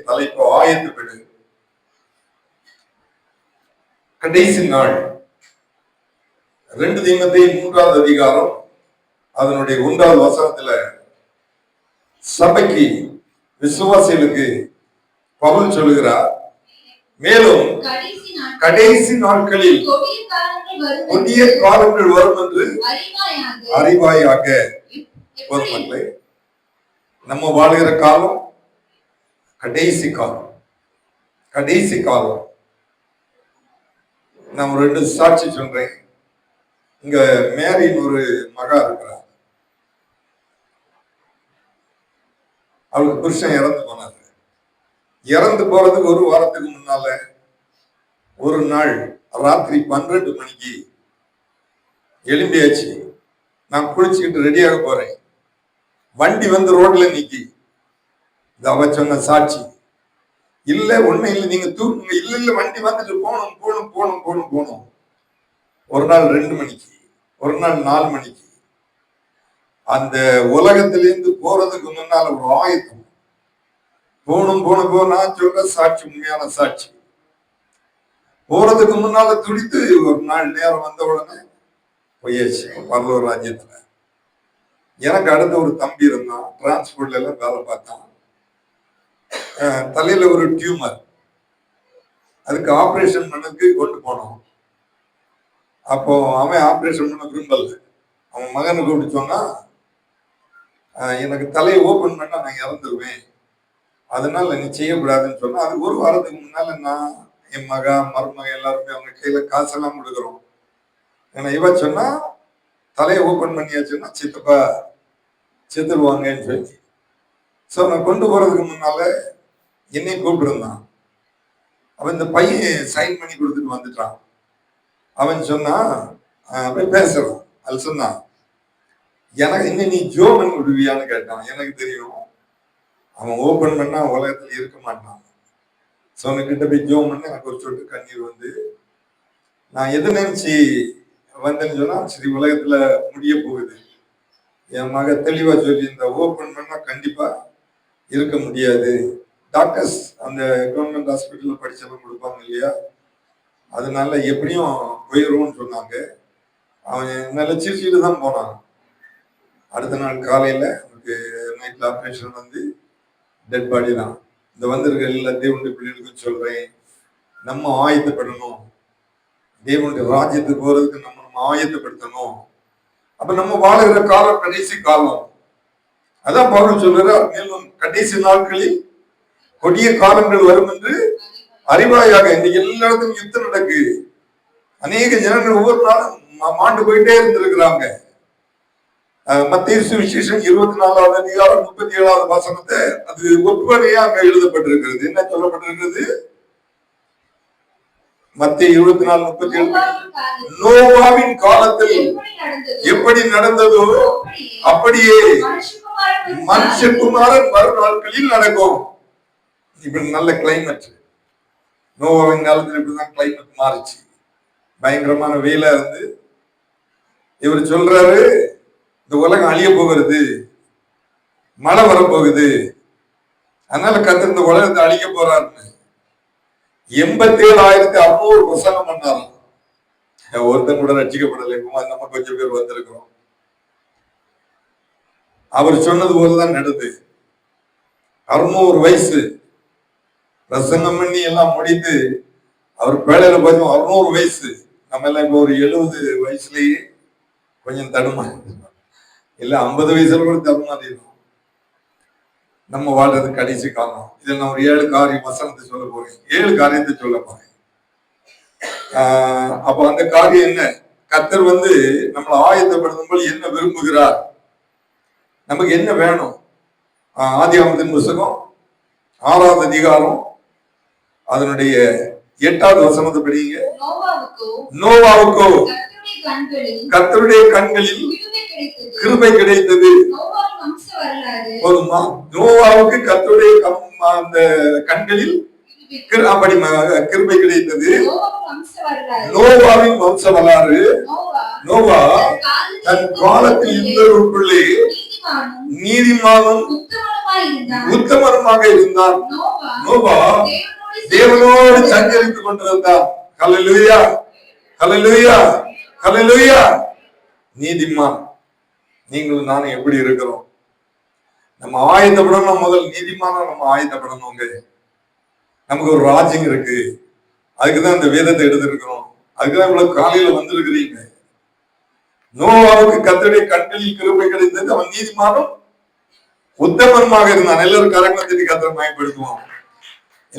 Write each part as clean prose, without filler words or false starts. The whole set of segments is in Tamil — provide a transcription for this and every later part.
தலைப்பு ஆயத்தப்படு. கடைசி நாள் 2 தீமோத்தேயு 3வது அதிகாரம் அதனுடைய 1வது வசனத்துல சபைக்கு விசுவாசிகளுக்கு பவுல் சொல்லுகிறார், மேலும் கடைசி நாட்களில் கொடிய காலங்கள் வரும் என்று அறிவாயாக. பொதுமக்களே, நம்ம வாழ்கிற காலம் கடைசி காலம். கடைசி காலம். நான் 2 சாட்சி சொல்றேன். இங்க மேரின் ஒரு மகா இருக்கிறார். அவளுக்கு புருஷன் இறந்து போனாரு. இறந்து போறதுக்கு ஒரு வாரத்துக்கு முன்னால ஒரு நாள் ராத்திரி 12 மணிக்கு எழும்பியாச்சு. நான் குளிச்சுக்கிட்டு ரெடியாக போறேன். வண்டி வந்து ரோட்ல நிக்கி. அவ சொன்ன சாட்சி, இல்ல ஒண்ணு இல்ல, நீங்க தூக்குங்க. இல்ல இல்ல, வண்டி வந்துட்டு போகணும் போகணும் போகணும் போகணும் போகணும். ஒரு நாள் 2 மணிக்கு, ஒரு நாள் 4 மணிக்கு. அந்த உலகத்திலிருந்து போறதுக்கு முன்னால ஒரு ஆயத்தம். போகணும் போகணும் போ. நான் சொல்ற சாட்சி உண்மையான சாட்சி. போறதுக்கு முன்னால துடித்து ஒரு நாள் நேரம் வந்த உடனே போயாச்சு பரலோக ராஜ்யத்துல. எனக்கு அடுத்த ஒரு தம்பி இருந்தான். டிரான்ஸ்போர்ட்ல எல்லாம் வேலை பார்த்தான். தலையில ஒரு டியூமர். அதுக்கு ஆபரேஷன் பண்ணதுக்கு கொண்டு போனோம். அப்போ அவன் ஆபரேஷன் பண்ண விரும்பல. அவன் மகனை கூப்பிட்டு சொன்னா, எனக்கு தலையை ஓபன் பண்ணா நான் இறந்துருவேன், அதனால நீ செய்யக்கூடாதுன்னு சொன்னா. அது ஒரு வாரத்துக்கு முன்னால நான் என் மகா மருமக எல்லாருமே அவங்க கையில காசெல்லாம் கொடுக்குறோம். ஏன்னா இவ சொன்னா தலையை ஓபன் பண்ணியாச்சுன்னா சித்தப்பா செத்துருவாங்கன்னு சொல்லி. ஸோ நான் கொண்டு போறதுக்கு முன்னால என்னையும் கூப்பிட்டுருந்தான். அவன் இந்த பையன் சைன் பண்ணி கொடுத்துட்டு வந்துட்டான். அவன் சொன்னா, அவன் பேசுறான். அது சொன்னான், எனக்கு இன்னும் நீ ஜோ பண்ணி விடுவியான்னு கேட்டான். எனக்கு தெரியும் அவன் ஓபன் பண்ணா உலகத்துல இருக்க மாட்டான். ஸோ அவனுக்கிட்ட போய் ஜோ பண்ண எனக்கு ஒரு சொட்டு கண்ணீர் வந்து, நான் எது நினைச்சு வந்தேன்னு சொன்னா, சரி உலகத்துல முடிய போகுது. என் மக தெளிவா சொல்லி, இந்த ஓபன் பண்ணா கண்டிப்பா இருக்க முடியாது. டாக்டர்ஸ் அந்த கவர்மெண்ட் ஹாஸ்பிட்டல்ல படிச்சவங்க கொடுப்பாங்க இல்லையா, அதனால எப்படியும் போயிடுவோம்னு சொன்னாங்க. அவன் நல்ல சிரிச்சுட்டு தான் போனான். அடுத்த நாள் காலையில அவனுக்கு நைட்ல ஆப்ரேஷன் வந்து டெட் பாடி தான். இந்த வந்திருக்க எல்லா தேவனுடைய பிள்ளைகளுக்கும் சொல்றேன், நம்ம ஆயத்தப்படணும். தேவனுடைய ராஜ்யத்துக்கு போறதுக்கு நம்ம ஆயத்தப்படுத்தணும். அப்ப நம்ம வாழுகிற காலம் கடைசி காலம். அதான் பவுல் சொல்றார், மேலும் கடைசி நாட்களில் கொடிய காலங்கள் வரும் என்று அறிவாயாக. இன்னைக்கு எல்லா இடத்துக்கும் யுத்தம் நடக்கு. அநேக ஜனங்கள் ஒவ்வொரு நாளும் மாண்டு போயிட்டே இருந்திருக்கிறாங்க. மத்தேயு சுவிசேஷம் 24வது அதிகாரம் 37வது வசனத்தை அது ஒப்புமையா அங்க எழுதப்பட்டிருக்கிறது. என்ன சொல்லப்பட்டிருக்கிறது? மத்தேயு 24:37, நோவாவின் காலத்தில் எப்படி நடந்ததோ அப்படியே மனுஷகுமாரன் வரும் நாட்களில் நடக்கும். இப்ப நல்ல கிளைமேட். நோவாவின் காலத்தில் இப்படிதான் கிளைமேட் மாறிச்சு. பயங்கரமான வெயிலா இருந்து இவர் சொல்றாரு, இந்த உலகம் அழிய போகிறது, மழை வரப்போகுது, அதனால கர்த்தர் இந்த உலகத்தை அழிக்க போறாருன்னு 87,600 பிரசங்கம் பண்ணாராம். ஒருத்தன் கூட ரட்சிக்கப்படலை. நம்ம கொஞ்சம் பேர் வந்திருக்கிறோம். அவர் சொன்னது போலதான் நடந்து 600 வயசு பிரசங்கம் பண்ணி எல்லாம் முடித்து அவர் பேழையில பார்த்தோம் 600 வயசு. நம்ம எல்லாம் இப்ப ஒரு 70 வயசுலயே கொஞ்சம் தடுமாறி, இல்ல 50 வயசுல கூட தடுமாறிடும். நம்ம வாழ்றது கடைசி காலம். இதில் நான் ஒரு 7 காரியம் வசனத்தை சொல்ல போறேன். 7 காரியத்தை சொல்ல போறேன். அப்ப அந்த காரியம் என்ன? கர்த்தர் வந்து நம்மளை ஆயத்தப்படுத்தும் போது என்ன விரும்புகிறார், நமக்கு என்ன வேணும்? ஆதியாகமத்தின் புத்தகம் 6வது அதிகாரம் அதனுடைய 8வது வசனத்தை படிங்க. நோவாவுக்கோ கர்த்தருடைய கண்களில் கிருபை கிடைத்தது. போதுமா? நோவாவுக்கு கர்த்தருடைய அந்த கண்களில் கிருபை கிடைத்தது. நோவாவின் வம்ச வரலாறு. நோவா தன் காலத்தில் இருந்தவர்களுக்குள்ளே நீதிமானும் உத்தமருமாக இருந்தான். நோவா தேவனோடு சஞ்சரித்துக் கொண்டிருந்தான். ஹல்லேலூயா, ஹல்லேலூயா, ஹல்லேலூயா. நீதிமான் நீங்களும் நானும் எப்படி இருக்கிறோம்? நம்ம ஆயத்தப்படணும். முதல் நீதிமானா நம்ம ஆயத்தப்படணுங்க. நமக்கு ஒரு ராஜ்யம் இருக்கு. அதுக்குதான் இந்த வேதத்தை எடுத்திருக்கிறோம். அதுக்குதான் இவ்வளவு காலையில வந்திருக்கிறீங்க. நோவாவுக்கு கர்த்தருடைய கண்களில் கிருபை கிடைத்தது. அவன் நீதிமானும் உத்தமமாக இருந்தான். எல்லாரும் கரங்களை தட்டி கர்த்தரை மயப்படுத்துவோம்.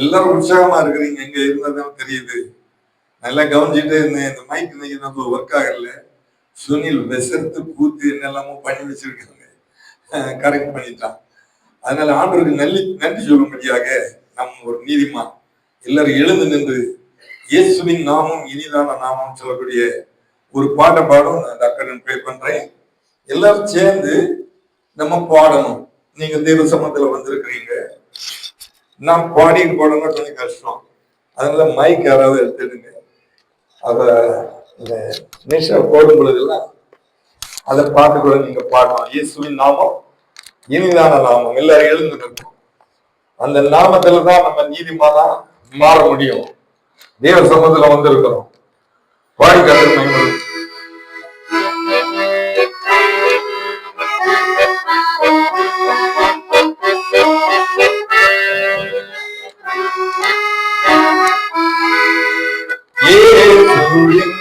எல்லாரும் உற்சாகமா இருக்கிறீங்க. எங்க இருந்ததுன்னு தெரியுது. நல்லா கவனிச்சுட்டு இருந்தேன். இந்த மைக் இன்னைக்கு நம்ம ஒர்க் ஆகல. சுனில் விசர்த்து கூத்து என்னெல்லாமோ பண்ணி வச்சிருக்காங்க. கரெக்ட் பண்ணிட்டான். அதனால ஆண்டவருக்கு நன்றி சொல்லும்படியாக நம் ஒரு நீதிமான் எல்லாரும் எழுந்து நின்று இயேசுவின் நாமம் இனிதான நாமம் சொல்லக்கூடிய ஒரு பாட்டை பாடும். நான் டாக்டர் ப்ரே பண்றேன். எல்லாரும் சேர்ந்து நம்ம பாடணும். நீங்க தேவ சமூகத்துல வந்திருக்கிறீங்க. நான் பாடிட்டு போடணும்னா கொஞ்சம் கஷ்டம். அதனால மைக் யாராவது எடுத்துடுங்க. அத இந்த நிஷா போடும் பொழுதெல்லாம் அதை பார்த்து கூட நீங்க பாடணும். இயேசுவின் நாமம் இனிதான நாமம். எல்லாரும் எழுந்து நிற்போம். அந்த நாமத்துலதான் நம்ம நீதிமானா மாற முடியும். தேவ சமூகத்துல வந்திருக்கிறோம். பாடி கருத்து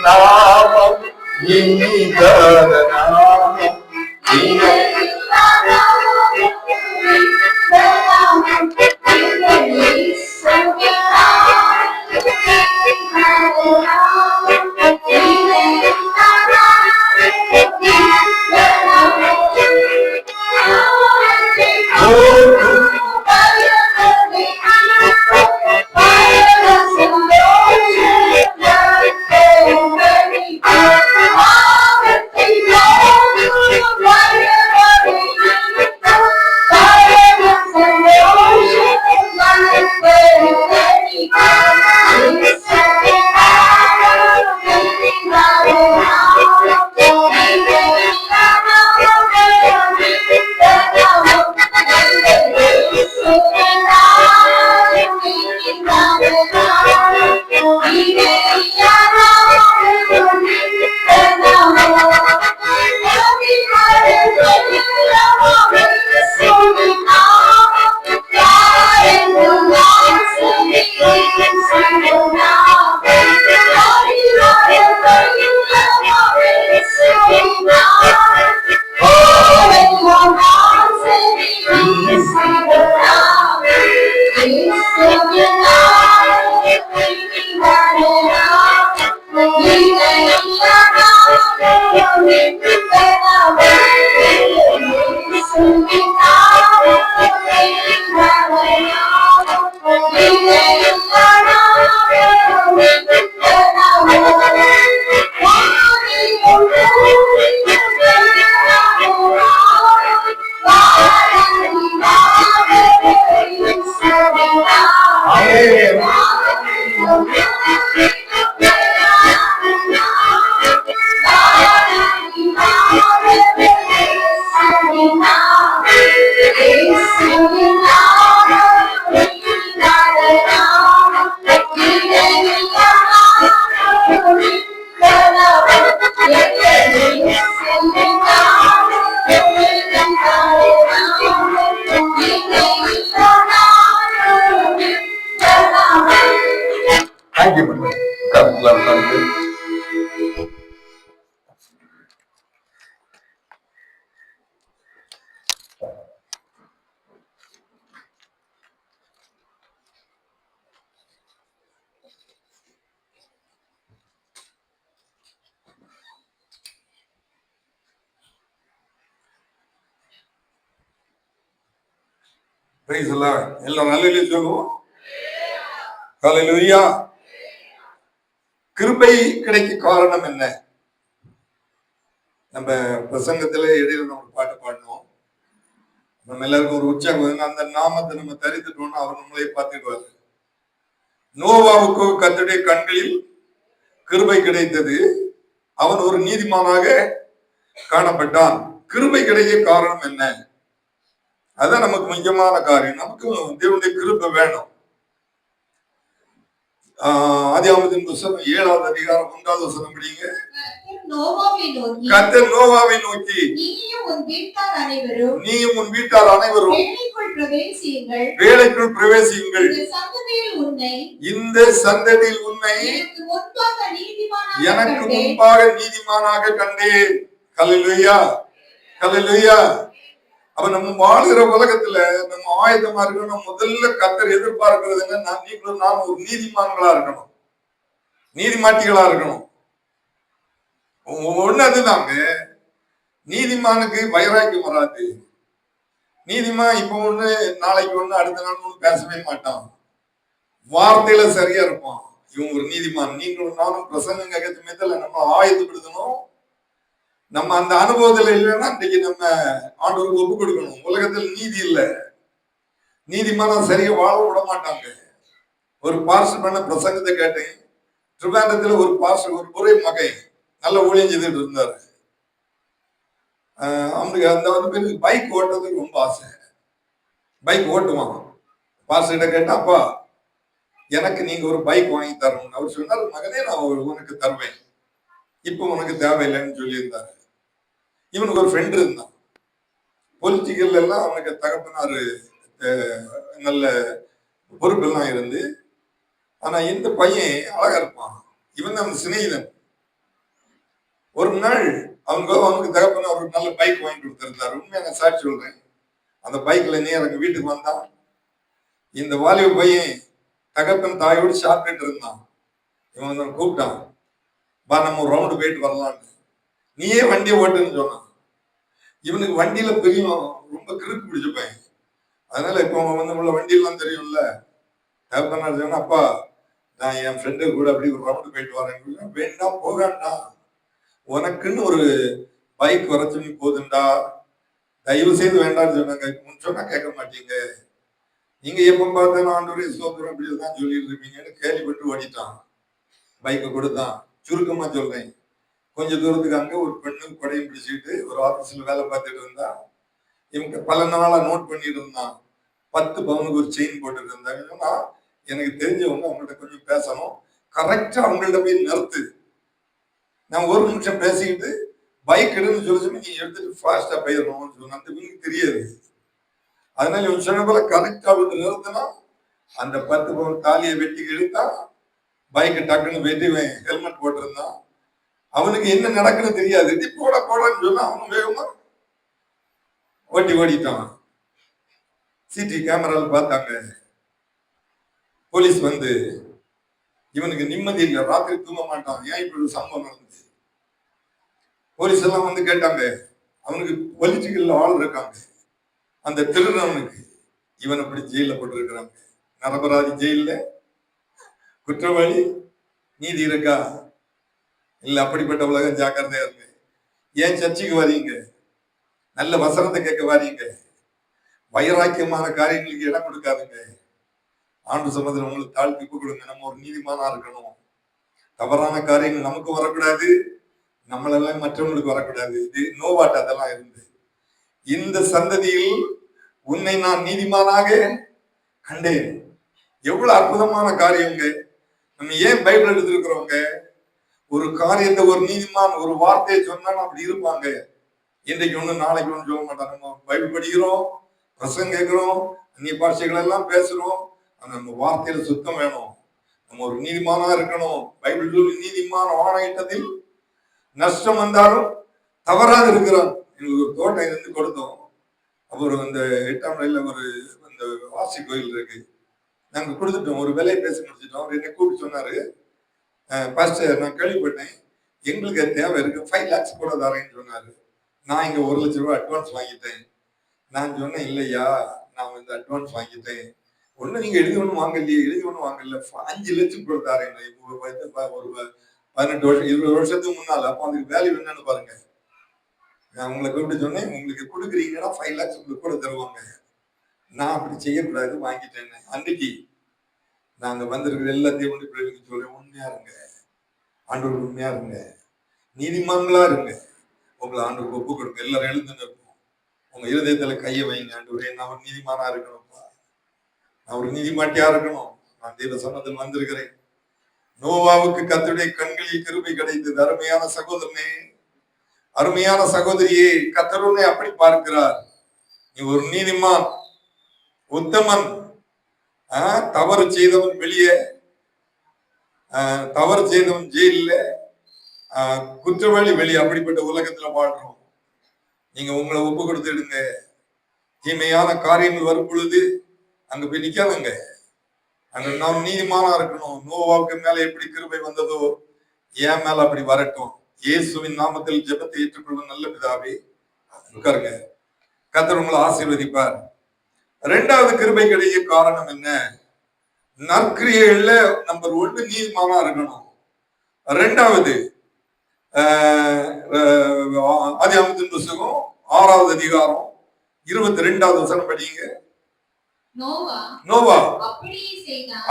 நாமம் இனிதான நாமம் எல்லாம் நல்ல சொல்லுவோம். ஹல்லேலூயா. கிருபை கிடைக்க காரணம் என்ன? நம்ம பிரசங்கத்திலே இடையில நம்ம பாட்டு பாடணும். நம்ம எல்லாருக்கும் ஒரு உற்சாகம். அந்த நாமத்தை நம்ம தரித்துட்டோம்னா அவர் நம்மளே பார்த்துடுவாரு. நோவாவுக்கு கர்த்தருடைய கண்களில் கிருபை கிடைத்தது. அவன் ஒரு நீதிமானாக காணப்பட்டான். கிருபை கிடைக்க காரணம் என்ன? அதான் நமக்கு முக்கியமான காரியம். நமக்கும் தேவனுடைய கிருபை வேணும். ஆதியாகமத்தின் புத்தகம் 7வது அதிகாரம் 1வது வசனம் படிங்க. கர்த்தர் நோவாவை நோக்கி, நீயும் உன் வீட்டார் அனைவரும் வேலைக்குள் பிரவேசியுங்கள். இந்த சந்ததியில் உன்னை எனக்கு முன்பாக நீதிமானாக கண்டேன். ஹல்லேலூயா, ஹல்லேலூயா. அப்ப நம்ம வாழ்கிற உலகத்துல நம்ம ஆயுதமா இருக்கணும். முதல்ல கர்த்தர் எதிர்பார்க்கிறது என்ன? நீங்களும் நான் ஒரு நீதிமான்களா இருக்கணும், நீதிமாட்டிகளா இருக்கணும். ஒண்ணு அதுதாங்க. நீதிமானுக்கு வைராக்கியம் வராது. நீதிமான் இப்ப ஒண்ணு நாளைக்கு ஒண்ணு அடுத்த நாள் ஒண்ணு பேசவே மாட்டான். வார்த்தையில சரியா இருப்பான். இவன் ஒரு நீதிமான். நீங்களும் நானும் பிரசங்கம் கேட்க சமயத்துல நம்ம ஆயுதப்படுத்தணும். நம்ம அந்த அனுபவத்துல இல்லைன்னா இன்னைக்கு நம்ம ஆண்டவருக்கு ஒப்பு கொடுக்கணும். உலகத்தில் நீதி இல்லை, நீதிமான சரியா வாழ விட மாட்டாங்க. ஒரு பாஸ்டர் பண்ண பிரசங்கத்தை கேட்டேன். திருவாண்டத்துல ஒரு பாஸ்டர், ஒரு முறை மகை நல்ல ஊழியம் செய்துட்டு இருந்தாரு. அவனுக்கு அந்த வந்து பைக் ஓட்டுறதுக்கு ரொம்ப ஆசை. பைக் ஓட்டுவான். பாஸ்டர்கிட்ட கேட்டா, அப்பா எனக்கு நீங்க ஒரு பைக் வாங்கி தரணும். அவர் சொன்னார், மகனே நான் உனக்கு தருவேன், இப்ப உனக்கு தேவையில்லைன்னு சொல்லி இருந்தாரு. இவனுக்கு ஒரு ஃப்ரெண்ட் இருந்தான். பொலிட்டிக்கல் எல்லாம் அவனுக்கு தகப்பனாரு நல்ல பொறுப்பெல்லாம் இருந்து, ஆனா இந்த பையன் அழகா இருப்பான். இவன் அவன் சிநேகிதன். ஒரு நாள் அவனுக்கு தகப்பன ஒரு நல்ல பைக் வாங்கி கொடுத்திருந்தாரு. உண்மையான சாட்சி சொல்றேன். அந்த பைக்ல நேரம் வீட்டுக்கு வந்தான். இந்த வாலிப பையன் தகப்பன் தாயோடு சாப்பிட்டுட்டு இருந்தான். இவன் கூப்பிட்டான், பா நம்ம ஒரு ரவுண்டு போயிட்டு வரலான்னு. நீயே வண்டியை ஓட்டுன்னு சொன்னான். இவனுக்கு வண்டியில பெரிய ரொம்ப கிறுக்கு பிடிச்ச பையன். அதனால இப்போ வந்து உள்ள வண்டியெல்லாம் தெரியும்ல. தகப்பனா சொன்னா, அப்பா நான் என் ஃப்ரெண்டு கூட அப்படி ஒரு ரவுண்டு போயிட்டு வரேன். வேண்டாம் போகாண்டா, உனக்குன்னு ஒரு பைக் வரைச்சு போதுண்டா, தயவு செய்து வேண்டாம்னு சொன்னாங்க. சொன்னா கேட்க மாட்டீங்க, நீங்க எப்ப பார்த்தாலும் ஆண்டவரே சோதரம் அப்படிதான் சொல்லிட்டு இருப்பீங்கன்னு கேள்விப்பட்டு ஓடிட்டான். பைக்கை கொடுத்தான். சுருக்கமா சொல்றேன், கொஞ்ச தூரத்துக்கு அங்க ஒரு பெண்ணு கொடையும் பிடிச்சிட்டு ஒரு ஆபீஸ்ல வேலை பார்த்துட்டு இருந்தா. இவங்க பல நாளா நோட் பண்ணிட்டு இருந்தான். 10 பவுனுக்கு ஒரு செயின் போட்டுட்டு இருந்தாங்கன்னா, எனக்கு தெரிஞ்சவங்க அவங்கள்ட்ட கொஞ்சம் பேசணும், கரெக்டா அவங்கள்ட்ட போய் நிறுத்து, நான் ஒரு நிமிஷம் பேசிக்கிட்டு பைக் எடுன்னு சொல்லி நீ எடுத்துட்டு ஃபாஸ்டா போயிடணும்னு சொன்ன. அந்த வீட்டுக்கு தெரியாது. அதனால இவன் சொன்ன போல கரெக்டா வந்து நிறுத்தினா, அந்த 10 பவுன் தாலியை வெட்டி எடுத்தா, பைக்கை டக்குன்னு வெட்டி ஹெல்மெட் போட்டிருந்தான். அவனுக்கு என்ன நடக்குன்னு தெரியாது. போடான்னு சொன்னா அவனும் வேகமா ஓடிட்டான். சிடி கேமராவில் பார்த்தாங்க. போலீஸ் வந்து இவனுக்கு நிம்மதி இல்லை, ராத்திரி தூங்க மாட்டான். ஏன் இப்படி ஒரு சம்பவம் நடந்துச்சு? போலீஸ் எல்லாம் வந்து கேட்டாங்க. அவனுக்கு பொலிட்டிக்கல் ஆள் இருக்காங்க. அந்த திருடனுக்கு இவன் அப்படி ஜெயில போட்டிருக்கிறாங்க. நரபராதி ஜெயில குற்றவாளி. நீதி இருக்கா? இல்ல. அப்படிப்பட்ட உலகம் ஜாக்கிரதையா இருக்கு. ஏன் சர்ச்சைக்கு வரீங்க? நல்ல வசனத்தை கேட்க வரீங்க. வைராக்கியமான காரியங்களுக்கு இடம் கொடுக்காதுங்க. ஆண்டு சம்பந்தம் உங்களுக்கு தாழ்த்தி கொடுங்க. நம்ம ஒரு நீதிமானா இருக்கணும். தவறான காரியங்கள் நமக்கு வரக்கூடாது, நம்மளெல்லாம் மற்றவங்களுக்கு வரக்கூடாது. இது நோவாட்ட அதெல்லாம் இருந்து, இந்த சந்ததியில் உன்னை நான் நீதிமானாக கண்டேன். எவ்வளவு அற்புதமான காரியங்க. நம்ம ஏன் பைபிள் எடுத்திருக்கிறோங்க? ஒரு காரியத்தை ஒரு நீதிமான் ஒரு வார்த்தையை சொன்னாலும் அப்படி இருப்பாங்க. இன்றைக்கு ஒண்ணு நாளைக்கு ஒண்ணு சொல்ல மாட்டாங்க. நம்ம பைபிள் படிக்கிறோம், பிரசங்கம் கேட்கிறோம், அந்நிய பாஷைகள் எல்லாம் பேசுறோம். நம்ம வார்த்தையில சுத்தம் வேணும். நம்ம ஒரு நீதிமானா இருக்கணும். பைபிள் சொல்லி நீதிமான ஆணையிட்டதில் நஷ்டம் வந்தாலும் தவறாக இருக்கிறோம். எங்களுக்கு ஒரு தோட்டம் இருந்து கொடுத்தோம். அப்புறம் இந்த 8ஆம் மைல்ல ஒரு அந்த வாசி கோயில் இருக்கு. நாங்க கொடுத்துட்டோம். ஒரு விலையை பேசி முடிச்சிட்டோம். அவர் என்னை கூப்பிட்டு சொன்னாரு, பாஸ்டர் நான் கேள்விப்பட்டேன், எங்களுக்கு தேவை இருக்கு, 5 lakhs கூட தரேன்னு சொன்னாரு. நான் இங்க 1 லட்சம் ரூபாய் அட்வான்ஸ் வாங்கிட்டேன். நான் சொன்னேன், இல்லையா நான் வந்து அட்வான்ஸ் வாங்கிட்டேன், ஒண்ணு நீங்க எழுதி ஒண்ணு வாங்கலையே, எழுதி ஒண்ணு வாங்கல, 5 லட்சம் கூட தரேன். ஒரு 18 வருஷம் 20 வருஷத்துக்கு முன்னால. அப்போ அதுக்கு வேல்யூ என்னன்னு பாருங்க. நான் உங்களை கூப்பிட்டு சொன்னேன், உங்களுக்கு கொடுக்குறீங்கன்னா 5 lakhs உங்களுக்கு கூட தருவாங்க. நான் அப்படி செய்யக்கூடாது, வாங்கிட்டேன். அன்னைக்கு நாங்க வந்திருக்கிற எல்லாத்தையும் வந்து பிள்ளைகளுக்கு சொல்றேன், உண்மையா இருங்க, ஆண்டவர் உண்மையா இருங்க, நீதிமான்களா இருங்க, உங்களை ஆண்டவர் ஒப்பு கொடுங்க. எல்லாரும் எழுந்து நிற்போம். உங்க இருதயத்துல கையை வைங்க. ஆண்டவரே, நான் ஒரு நீதிமானா இருக்கணும்ப்பா, நான் ஒரு நீதிமாட்டியா இருக்கணும். நான் தெய்வ சன்னதில் வந்திருக்கிறேன். நோவாவுக்கு கர்த்தருடைய கண்களில் கிருபை கிடைத்தது. அருமையான சகோதரனே, அருமையான சகோதரியே, கர்த்தர் உன்னை அப்படி பார்க்கிறார். நீ ஒரு நீதிமான், உத்தமன். தவறு செய்தவன் வெளியே, தவறு செய்தவன் ஜெயில, குற்றவாளி வெளியே. அப்படிப்பட்ட உலகத்துல வாழ்றோம். நீங்க உங்களை ஒப்பு கொடுத்துடுங்க. தீமையான காரியங்கள் வரும் பொழுது அங்க போய் நிக்காதங்க. அங்க நாம் நீதிமானா இருக்கணும். நோவாவுக்கு மேல எப்படி கிருபை வந்ததோ என் மேல அப்படி வரட்டும். இயேசுவின் நாமத்தில் ஜெபத்தை ஏற்றுக்கொள்ளும் நல்ல பிதாவே. உட்காருங்க. கர்த்தர் உங்களை ஆசீர்வதிப்பார். இரண்டாவது கிருபை கிடைக்க காரணம் என்ன? நற்கிரியைகள்ல நம்பர் 1 நீதிமானா இருக்கணும். இரண்டாவது, ஆதியாகமத்தின் புத்தகம் 6வது அதிகாரம் 22வது வசனம் படிங்க. நோவா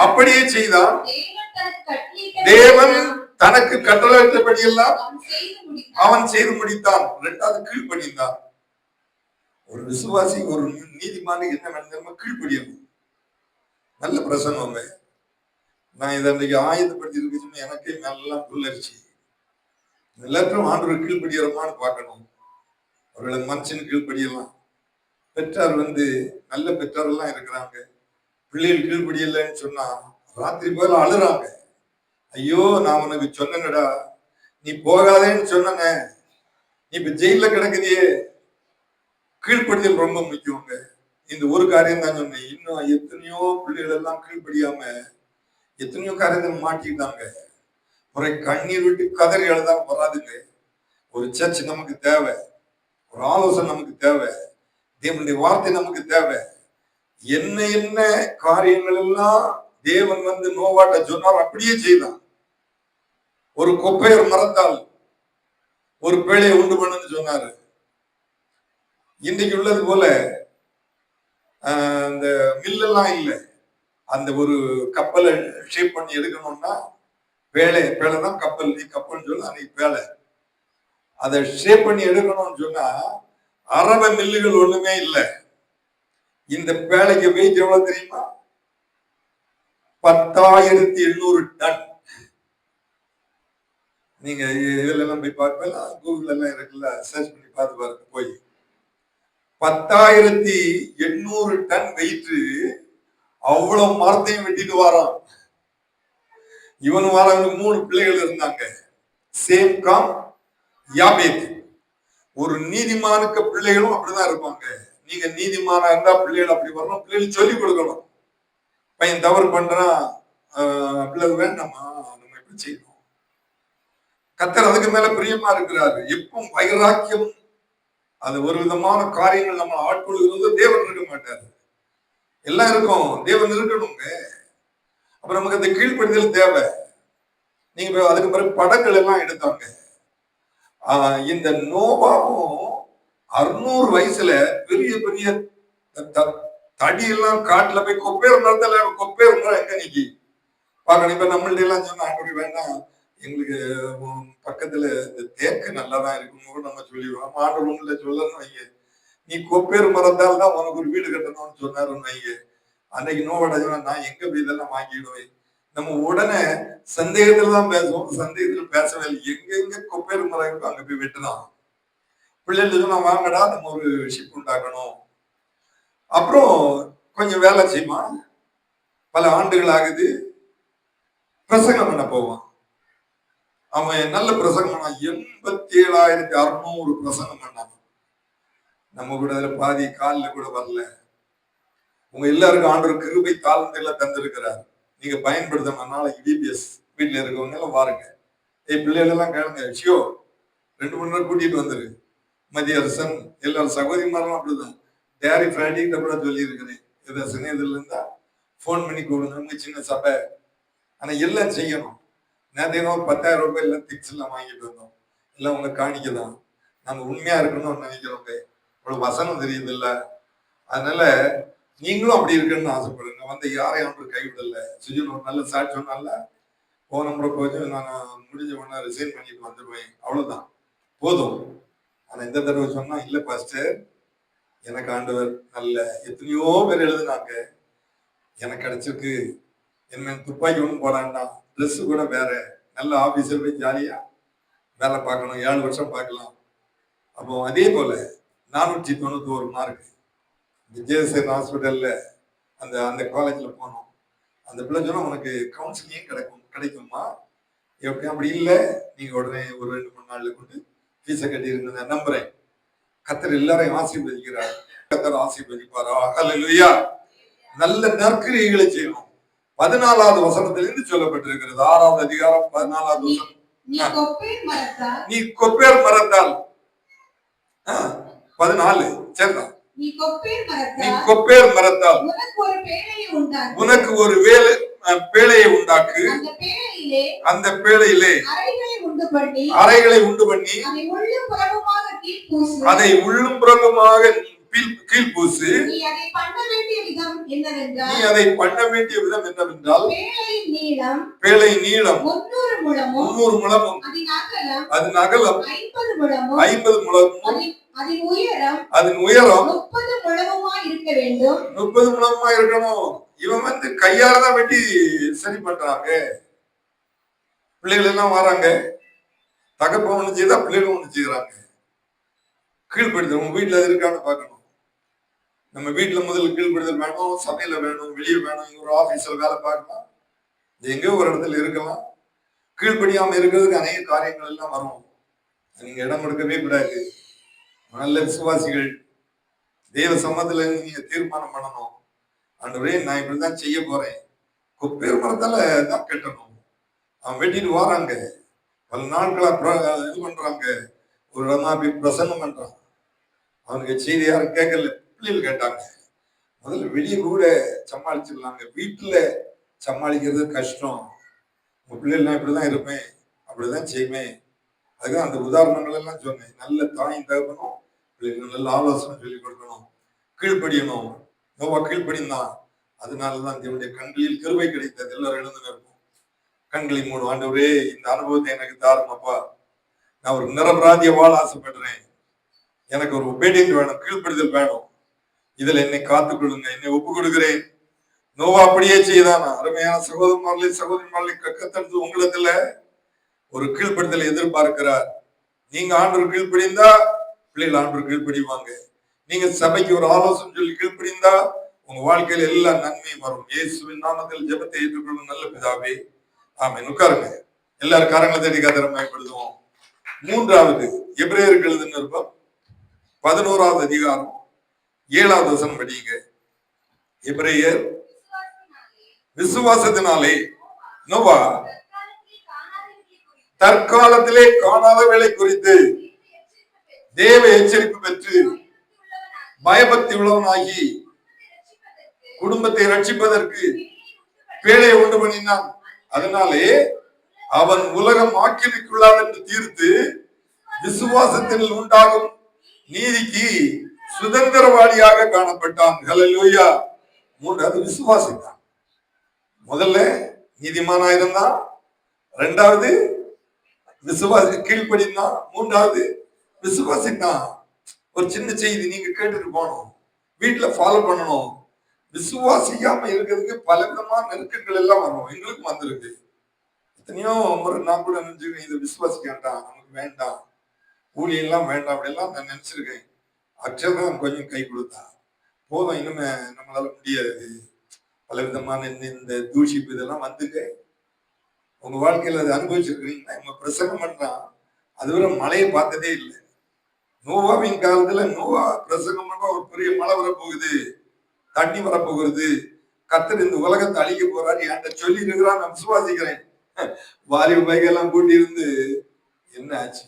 அப்படியே செய்தான். தேவன் தனக்கு கட்டளையிட்டபடி எல்லாம் அவன் செய்து முடித்தான். இரண்டாவது கீழ்ப்படிந்தான். ஒரு விசுவாசி, ஒரு நீதிமானுக்கு என்ன வேணும்? கீழ்ப்படியணும். நல்ல பிரசங்கம். நான் இதை இன்னைக்கு ஆயுதப்படுத்தி இருக்குன்னு எனக்கே மேலாம் புல்லரிச்சு. எல்லாத்தையும் ஆண்டவர் கீழ்ப்படியறமான்னு பார்க்கணும். அவர்களை மனுஷன் கீழ்ப்படியலாம். பெற்றார் நல்ல பெற்றார் எல்லாம் இருக்கிறாங்க. பிள்ளைகள் கீழ்ப்படியலைன்னு சொன்னா ராத்திரி போல அழுறாங்க. ஐயோ, நான் உனக்கு சொன்னேன்டா, நீ போகாதேன்னு சொன்ன, நீ இப்ப ஜெயில கிடக்குதியே. கீழ்ப்படிதல் ரொம்ப முக்கியங்க. இந்த ஒரு காரியம் தான் சொன்னேன். இன்னும் எத்தனையோ பிள்ளைகள் எல்லாம் கீழ்ப்படியாம எத்தனையோ காரியத்தை மாட்டிக்கிட்டாங்க. ஒரு கண்ணீர் விட்டு கதறி எழுதாம வராதுங்க. ஒரு சர்ச் நமக்கு தேவை, ஒரு ஆலோசனை நமக்கு தேவை, தேவனுடைய வார்த்தை நமக்கு தேவை. என்ன என்ன காரியங்கள் எல்லாம் தேவன் நோவாட்ட சொன்னார் அப்படியே செய்தான். ஒரு கொப்பையர் மறந்தால் ஒரு பேழையை உண்டு பண்ணுன்னு சொன்னாரு. இன்றைக்கு உள்ளது போல இந்த மில்லெல்லாம் இல்லை. அந்த ஒரு கப்பலை ஷேப் பண்ணி எடுக்கணும்னா பேழை தான் கப்பல். நீ கப்பல்னு சொல்ல, அன்னைக்கு பேழை. அதை ஷேப் பண்ணி எடுக்கணும்னு சொன்னா அரப மில்லுகள் ஒண்ணுமே இல்லை. இந்த பேழைக்கு வெயிட் எவ்வளவு தெரியுமா? 10,800 டன். நீங்க இதுல எல்லாம் போய் பார்ப்பீங்களா? கூகுள் எல்லாம் இருக்குல்ல, சர்ச் பண்ணி பார்த்து பாருங்க. போய் 10,800 டன் வெயிட். அவ்வளவு மரத்தையும் வெட்டிட்டு வாரான். இவனு வாரவனுக்கு 3 பிள்ளைகள் இருந்தாங்க. Same com, யாபேத். ஒரு நீதிமானுக்கு பிள்ளைகளும் அப்படிதான் இருப்பாங்க. நீங்க நீதிமானா இருந்தா பிள்ளைகள் அப்படி வரணும். பிள்ளைகள் சொல்லிக் கொடுக்கணும். பையன் தவறு பண்றான், பிள்ளை வேண்டாமா, நம்ம எப்படி செய்யணும்? கர்த்தர் அதுக்கு மேல பிரியமா இருக்கிறாரு. எப்பவும் வைராக்கியம், அது ஒரு விதமான காரியங்கள் நம்ம ஆட்கொள்கிறது. தேவன் இருக்க மாட்டாரு. எல்லாம் இருக்கும், தேவன் இருக்கணுங்க. அப்ப நமக்கு அந்த கீழ்ப்படுதல் தேவை. நீங்க அதுக்கு பிறகு படங்கள் எல்லாம் எடுத்தாங்க. இந்த நோவாவும் 600 வயசுல பெரிய பெரிய தடியெல்லாம் காட்டுல போய் கொப்பேர் மரத்துல, கொப்பேர் மரம் எங்க நிக்கி பாக்கணும். இப்ப நம்மள்ட்ட எல்லாம் சொன்னா அப்படி வேண்டாம், எங்களுக்கு பக்கத்துல இந்த தேக்கு நல்லாதான் இருக்குன்னு கூட நம்ம சொல்லிடுவோம். மாடு ரூம்ல சொல்லணும் வைங்க, நீ கொப்பேர் மரத்தால் தான் உனக்கு ஒரு வீடு கட்டணும்னு சொன்னாருன்னு வைங்க. அன்னைக்கு நோவடைஞ்சா நான் எங்க போய் இதெல்லாம் வாங்கிடுவேன். நம்ம உடனே சந்தேகத்துல தான் பேசுவோம். சந்தேகத்துல பேசவே இல்லை. எங்க கொப்பேர் மரம் இருக்கோ அங்க போய் வெட்டலாம். பிள்ளைகள் சொன்னா வாங்கடா, நம்ம ஒரு ஷிப் உண்டாக்கணும். அப்புறம் கொஞ்சம் வேலை செய்வான். பல ஆண்டுகள் ஆகுது. பிரசங்கம் பண்ண போவான். அவன் நல்ல பிரசங்கம் பண்ணான். 87,600 பிரசங்கம் பண்ணான். நம்ம கூட அதுல பாதி காலில் கூட வரல. உங்க எல்லாருக்கும் ஆண்டவர் கிருபை தாளந்தையில தந்திருக்கிறார். நீங்க பயன்படுத்தணும். நாளைக்கு டிபிஎஸ் வீட்டுல இருக்கவங்க எல்லாம் பாருங்க. பிள்ளைகள் எல்லாம் கேளுங்க. ஷியோ 2 மணி நேரம் கூட்டிட்டு வந்துரு. மதியரசன் எல்லாரும் சகோதரிமாரெல்லாம் அப்படிதான். டேரி ஃப்ரைடிங்கிட்ட கூட சொல்லி இருக்கிறேன். ஏதாச்சும் இதுல இருந்தா போன் பண்ணி கூடுங்க. சின்ன சபை, ஆனா எல்லாம் செய்யணும். நேரத்தையும் 10,000 ரூபாய் எல்லாம் திக்ஸ் எல்லாம் வாங்கிட்டு வந்தோம். எல்லாம் உங்க காணிக்கதான். நாங்க உண்மையா இருக்கணும்னு நினைக்கிறோங்க. இவ்வளவு வசனம் தெரியுது இல்ல. அதனால நீங்களும் அப்படி இருக்குன்னு ஆசைப்படுங்க. யாரையும் ஒன்று கைவிடல. சுஜன் ஒரு நல்ல சாட்சி சொன்னால, போன முறை போச்சு, நான் முடிஞ்ச உடனே ரிசைன் பண்ணிட்டு வந்துடுவேன், அவ்வளவுதான், போதும். ஆனா இந்த தடவை சொன்னா இல்ல பாஸ்டர், எனக்கு ஆண்டவர் நல்ல எத்தனையோ பேர் எழுதுனாங்க, எனக்கு கிடைச்சிருக்கு. என்ன துப்பாக்கி ஒன்றும் போடாண்டா, ட்ரெஸ் கூட வேற, நல்ல ஆபீஸர் போய் ஜாலியா வேலை பார்க்கணும், 7 வருஷம் பார்க்கலாம். அப்போ அதே போல 491 மார்க் ஜேஎஸ்என் ஹாஸ்பிட்டல்ல அந்த அந்த காலேஜ்ல போனோம். அந்த பிள்ளை சொன்னா உனக்கு கவுன்சிலிங் கிடைக்குமா? எப்படி? அப்படி இல்லை, நீங்க உடனே ஒரு 2-3 நாள்ல கொண்டு ஃபீஸை கட்டிருங்க, நம்புறேன். கர்த்தர் எல்லாரையும் ஆசீர்வதிக்கிறார். கர்த்தர் ஆசீர்வதிப்பாரா? ஹல்லேலூயா. நல்ல நற்கிரியைகளை செய்யணும். 14வது வசனத்திலிருந்து சொல்லப்பட்டிருக்கிறது. 6வது அதிகாரம் 14வது வசனம். நீ கொப்பேர் மரத்தால் 14 சரிதா. நீ கொப்பேர் மரத்தால் உனக்கு ஒரு பேழையை உண்டாக்கு, அந்த பேழையிலே அறைகளை உண்டு பண்ணி அதை உள்ளும் புறமுமாக கீழ் பூசு. நீ அதை பண்ண வேண்டிய விதம் என்னவென்றால் பேழை நீளம் 300 முழமும் அதன் அகலம் 50 முழமும் அதன் உயரம் 30 முழமுமாய் இருக்க வேண்டும். 30 முழமுமாய் இருக்கணும். இவன் கையால தான் வெட்டி சரி பண்றாங்க. பிள்ளைகள் எல்லாம் வராங்க, தகப்ப ஒண்ணு செய்தா பிள்ளைகள் ஒண்ணு செய்யறாங்க. கீழ்படுத்த உங்க வீட்டுல இருக்கான்னு பாக்கணும். நம்ம வீட்டுல முதல்ல கீழ்படுதல் வேணும், சபையில வேணும், வெளியே வேணும், ஒரு ஆபீஸ்ல வேலை பார்க்கலாம், எங்கேயோ ஒரு இடத்துல இருக்கலாம். கீழ்படியாம இருக்கிறதுக்கு அநேக காரியங்கள் எல்லாம் வரும். நீங்க இடம் கொடுக்கவே கூடாது. நல்ல விசுவாசிகள் தேவ சம்மதத்துல நீங்க தீர்மானம் பண்ணணும். ஆண்டவரே, நான் இப்படிதான் செய்ய போறேன். கொப்பேர் மரத்தால தான் கட்டணும். அவன் வெட்டிட்டு வராங்க, பல நாட்களா இது பண்றாங்க, ஒரு இடமா போய் பிரசங்கம் பண்றான். அவனுக்கு செய்தி யாரும் கேட்கல, பிள்ளைகள் கேட்டாங்க. முதல்ல வெளியே கூட சமாளிச்சிடலாங்க, வீட்டுல சமாளிக்கிறது கஷ்டம். உங்க பிள்ளைகள்லாம் இப்படிதான் இருப்பேன், அப்படிதான் செய்வேன். அதுதான் அந்த உதாரணங்கள் எல்லாம் சொன்னேன். நல்ல தாயும் தகப்பனும் பிள்ளைகளுக்கு நல்ல ஆலோசனை சொல்லி கொடுக்கணும், கீழ்ப்படியணும். நோவா கீழ்ப்படிந்தான், அதனாலதான் தேவனுடைய கண்களில் கிருபை கிடைத்தது. எல்லாரும் எழுந்து நிற்போம், கண்களை மூடும். ஆண்டவரே, இந்த அனுபவத்தை எனக்கு தாரும் அப்பா. நான் ஒரு நிரபராதிய வாழ ஆசைப்படுறேன். எனக்கு ஒரு ஒபீடியன்ட் வேணும், கீழ்ப்படிதல் வேணும். இதுல என்னை காத்துக் கொள்ளுங்க, என்னை ஒப்பு கொடுக்கிறேன். நோவா அப்படியே செய்தானா? அருமையான சகோதரிமார்களை கத்தெடுத்து உங்களிடத்துல ஒரு கீழ்ப்படுதலை எதிர்பார்க்கிறார். நீங்க ஆண்டவர் கீழ்ப்படிந்தா பிள்ளைகள் ஆண்டவர் கீழ்ப்படிவாங்க. நீங்க சபைக்கு ஒரு ஆலோசனை சொல்லி கீழ்ப்படிந்தா உங்க வாழ்க்கையில எல்லா நன்மையும் வரும். இயேசுவின் நாமத்தில் ஜெபத்தை ஏற்றுக்கொள்ளும் நல்ல பிதாவே, ஆமென். உட்காருங்க, எல்லாரும் காரங்களை தேடி கர்த்தரை மகிமைப்படுத்துவோம். 3வது எபிரேயருக்கு எழுதின நிருபம் 11வது அதிகாரம் 7வது வசனம் படிங்க. எபிரேயர், விசுவாசத்தினாலே நோவா தற்காலத்திலே காணாதவைகளை குறித்து தேவ எச்சரிப்பு பெற்று பயபக்தி உள்ளவனாகி குடும்பத்தை ரட்சிப்பதற்கு பேழையை உண்டு பண்ணினான். அதனாலே அவன் உலகம் ஆக்கினைக்குள்ளான் என்று தீர்த்து விசுவாசத்தில் உண்டாகும் நீதிக்கு சுதந்திரவாளியாக காணப்பட்டான். ஹல்லேலூயா. 3வது விசுவாசித்தான். முதல்ல நீதிமானா இருந்தான், 2வது விசுவாசி கீழ்ப்படிந்தான், 3வது விசுவாசித்தான். ஒரு சின்ன செய்தி நீங்க கேட்டுட்டு போகணும், வீட்டுல ஃபாலோ பண்ணணும். விசுவாசிக்காம இருக்கிறதுக்கு பல விதமான நெருக்கங்கள் எல்லாம் வரும். எங்களுக்கும் வந்திருக்கு. எத்தனையோ முறை நான் கூட நினைச்சிருக்கேன், இதை விசுவாசிக்க வேண்டாம், நமக்கு வேண்டாம், ஊழியெல்லாம் வேண்டாம், அப்படியெல்லாம் நான் நினைச்சிருக்கேன். அக்ஷரம் கொஞ்சம் கை கொடுத்தா போதும், இன்னுமே நம்மளால முடியாது. பல விதமான இந்த தூஷிப்பு இதெல்லாம் வந்துட்டு உங்க வாழ்க்கையில அதை அனுபவிச்சிருக்கிறீங்களா? நம்ம பிரசங்கம் பண்றான், அதுவரை மழையை பார்த்ததே இல்லை. நோவாவின் காலத்துல நோவா பிரசங்கம் பண்ணா ஒரு பெரிய மழை வரப்போகுது, தண்ணி வரப்போகிறது, கர்த்தர் இந்த உலகத்தை அழிக்க போறாரு என்கிட்ட சொல்லி இருக்கிறான். நான் விசுவாசிக்கிறேன். வாலிப பைக்கெல்லாம் கூட்டி இருந்து என்ன ஆச்சு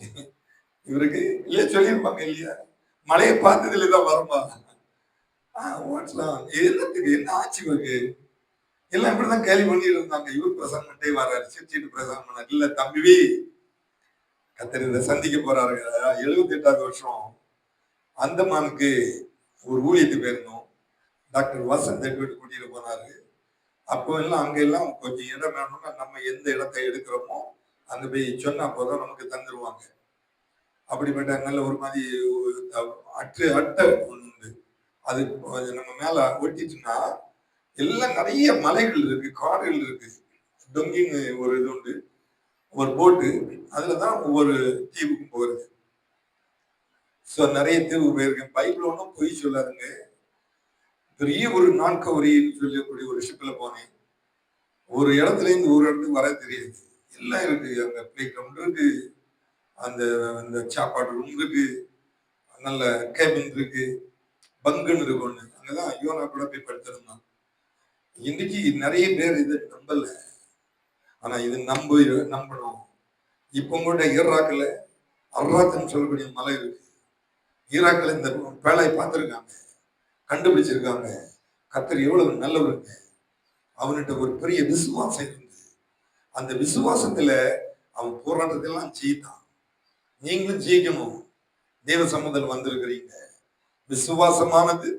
இவருக்கு இல்லையா சொல்லியிருப்பாங்க இல்லையா? மழையை பார்த்ததுல தான் வருமா? எல்லாத்துக்கு என்ன ஆச்சு இவருக்கு? எல்லாம் இப்படிதான் கேள்வி பண்ணிட்டு இருந்தாங்க. இவர் பிரசங்கம் பண்ணிட்டே வர்றாரு, சிரிச்சிட்டு பிரசங்கம் பண்ணாரு. இல்ல தம்பி, கர்த்தர் இதை சந்திக்க போறாரு. 78வது வருஷம் அந்தமானுக்கு ஒரு ஊழியத்துக்கு போயிருந்தோம். டாக்டர் வசந்த் வீட்டு கூட்டிட்டு போனாரு. அப்போ எல்லாம் அங்க எல்லாம் கொஞ்சம் இடம் வேணும்னா நம்ம எந்த இடத்தை எடுக்கிறோமோ அங்க போய் சொன்னா போதும், நமக்கு தந்துருவாங்க. அப்படிப்பட்ட நல்ல ஒரு மாதிரி அட்டை ஒண்ணு உண்டு. அது நம்ம மேல ஒட்டிச்சுன்னா எல்லாம் நிறைய மலைகள் இருக்கு, காடுகள் இருக்கு. டொங்கின்னு ஒரு இது உண்டு, ஒரு போட்டு, அதுலதான் ஒவ்வொரு தீவுக்கும் போகிறது. ஸோ நிறைய தீவு போயிருக்கேன். பைபிள் ஒன்றும் பொய் சொல்லாதுங்க. பெரிய ஒரு நான்கவரின்னு சொல்லக்கூடிய ஒரு ஷிப்ல போனேன். ஒரு இடத்துல இருந்து ஒரு இடத்துக்கு வர தெரியாது. எல்லாம் இருக்கு. அங்க பிளே கிரவுண்ட் இருக்கு, அந்த சாப்பாடு ரூம் இருக்கு, நல்ல கேபின் இருக்கு, பங்குன்னு இருக்கு ஒண்ணு. அங்கதான் யோனா கூட போய் படுத்திருந்தான். இன்னைக்கு நிறைய பேர் இதை நம்பல. ஆனா இது நம்பணும். இப்ப கூட ஈராக்ல அர்ராத்ன்னு சொல்லக்கூடிய மலை இருக்கு. ஈராக்ல இந்த பேழையை பார்த்திருக்காங்க, கண்டுபிடிச்சிருக்காங்க. கர்த்தர் எவ்வளவு நல்லவருங்க. அவன்கிட்ட ஒரு பெரிய விசுவாசம் இருந்து அந்த விசுவாசத்துல அவன் போராட்டத்தெல்லாம் ஜெயித்தான். நீங்களும் ஜெயிக்கணும். தேவ சமூகத்தில் வந்திருக்கிறீங்க. விசுவாசமானது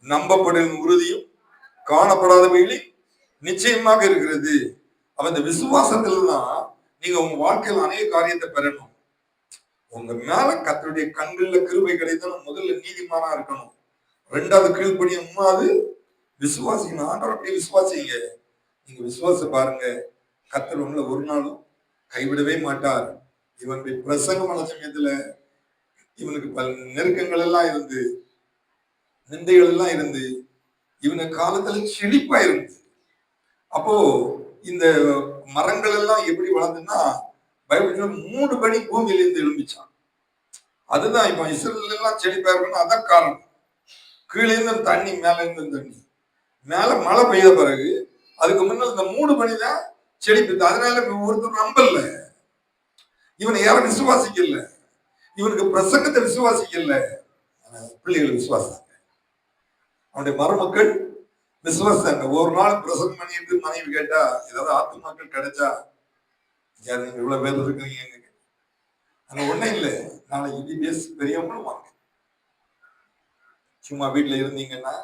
நம்பப்படும் உறுதியும் காணப்படாதவைகளில் நிச்சயமாக இருக்கிறது. அவன் இந்த விசுவாசத்துல தான் நீங்க உங்க வாழ்க்கையில் அநேக காரியத்தை பெறணும். உங்க மேல கர்த்தருடைய கண்கள்ல கிருபை கிடைத்தாலும் முதல்ல நீதிமானா இருக்கணும். ரெண்டாவது கீழ்ப்படி, மூணாவது விசுவாசிங்க. ஆண்டவர் அப்படி விசுவாசிங்க. நீங்க விசுவாச பாருங்க, கர்த்தர் உங்களை ஒரு நாளும் கைவிடவே மாட்டார். இவனுடைய பிரசங்கமான சமயத்துல இவனுக்கு பல நெருக்கங்கள் எல்லாம் இருந்து, நிந்தைகள் எல்லாம் இருந்து, இவன காலத்துல செழிப்பா இருந்து. அப்போ இந்த மரங்கள் எல்லாம் எப்படி வளர்ந்துன்னா, பைபிள் 3 படி பூமியில இருந்து எழும்பிச்சான். அதுதான் இப்ப இஸ்ரேல் எல்லாம் செழிப்பா இருக்கணும். அதான் காரணம். கீழே இருந்து தண்ணி, மேல இருந்து தண்ணி. மேல மழை பெய்த பிறகு அதுக்கு முன்னால் இந்த 3 பணி தான் செழிப்பு. அதனால ஒருத்தர் நம்பல, இவனை யாரும் விசுவாசிக்கல, இவனுக்கு பிரசங்கத்தை விசுவாசிக்கல. பிள்ளைகள் விசுவாசாங்க, அவனுடைய மருமக்கள் விசுவாசாங்க. ஒரு நாள் பிரசங்கம் பண்ணிட்டு மனைவி கேட்டா, ஏதாவது ஆத்துமாக்கள் கிடைச்சா, நீங்க இவ்வளவு பேர் இருக்கீங்க, ஆனா ஒண்ணும் இல்லை, நாளைக்கு இபிஎஸ் பெரியவங்களும் வாங்க. சும்மா வீட்டுல இருந்தீங்கன்னா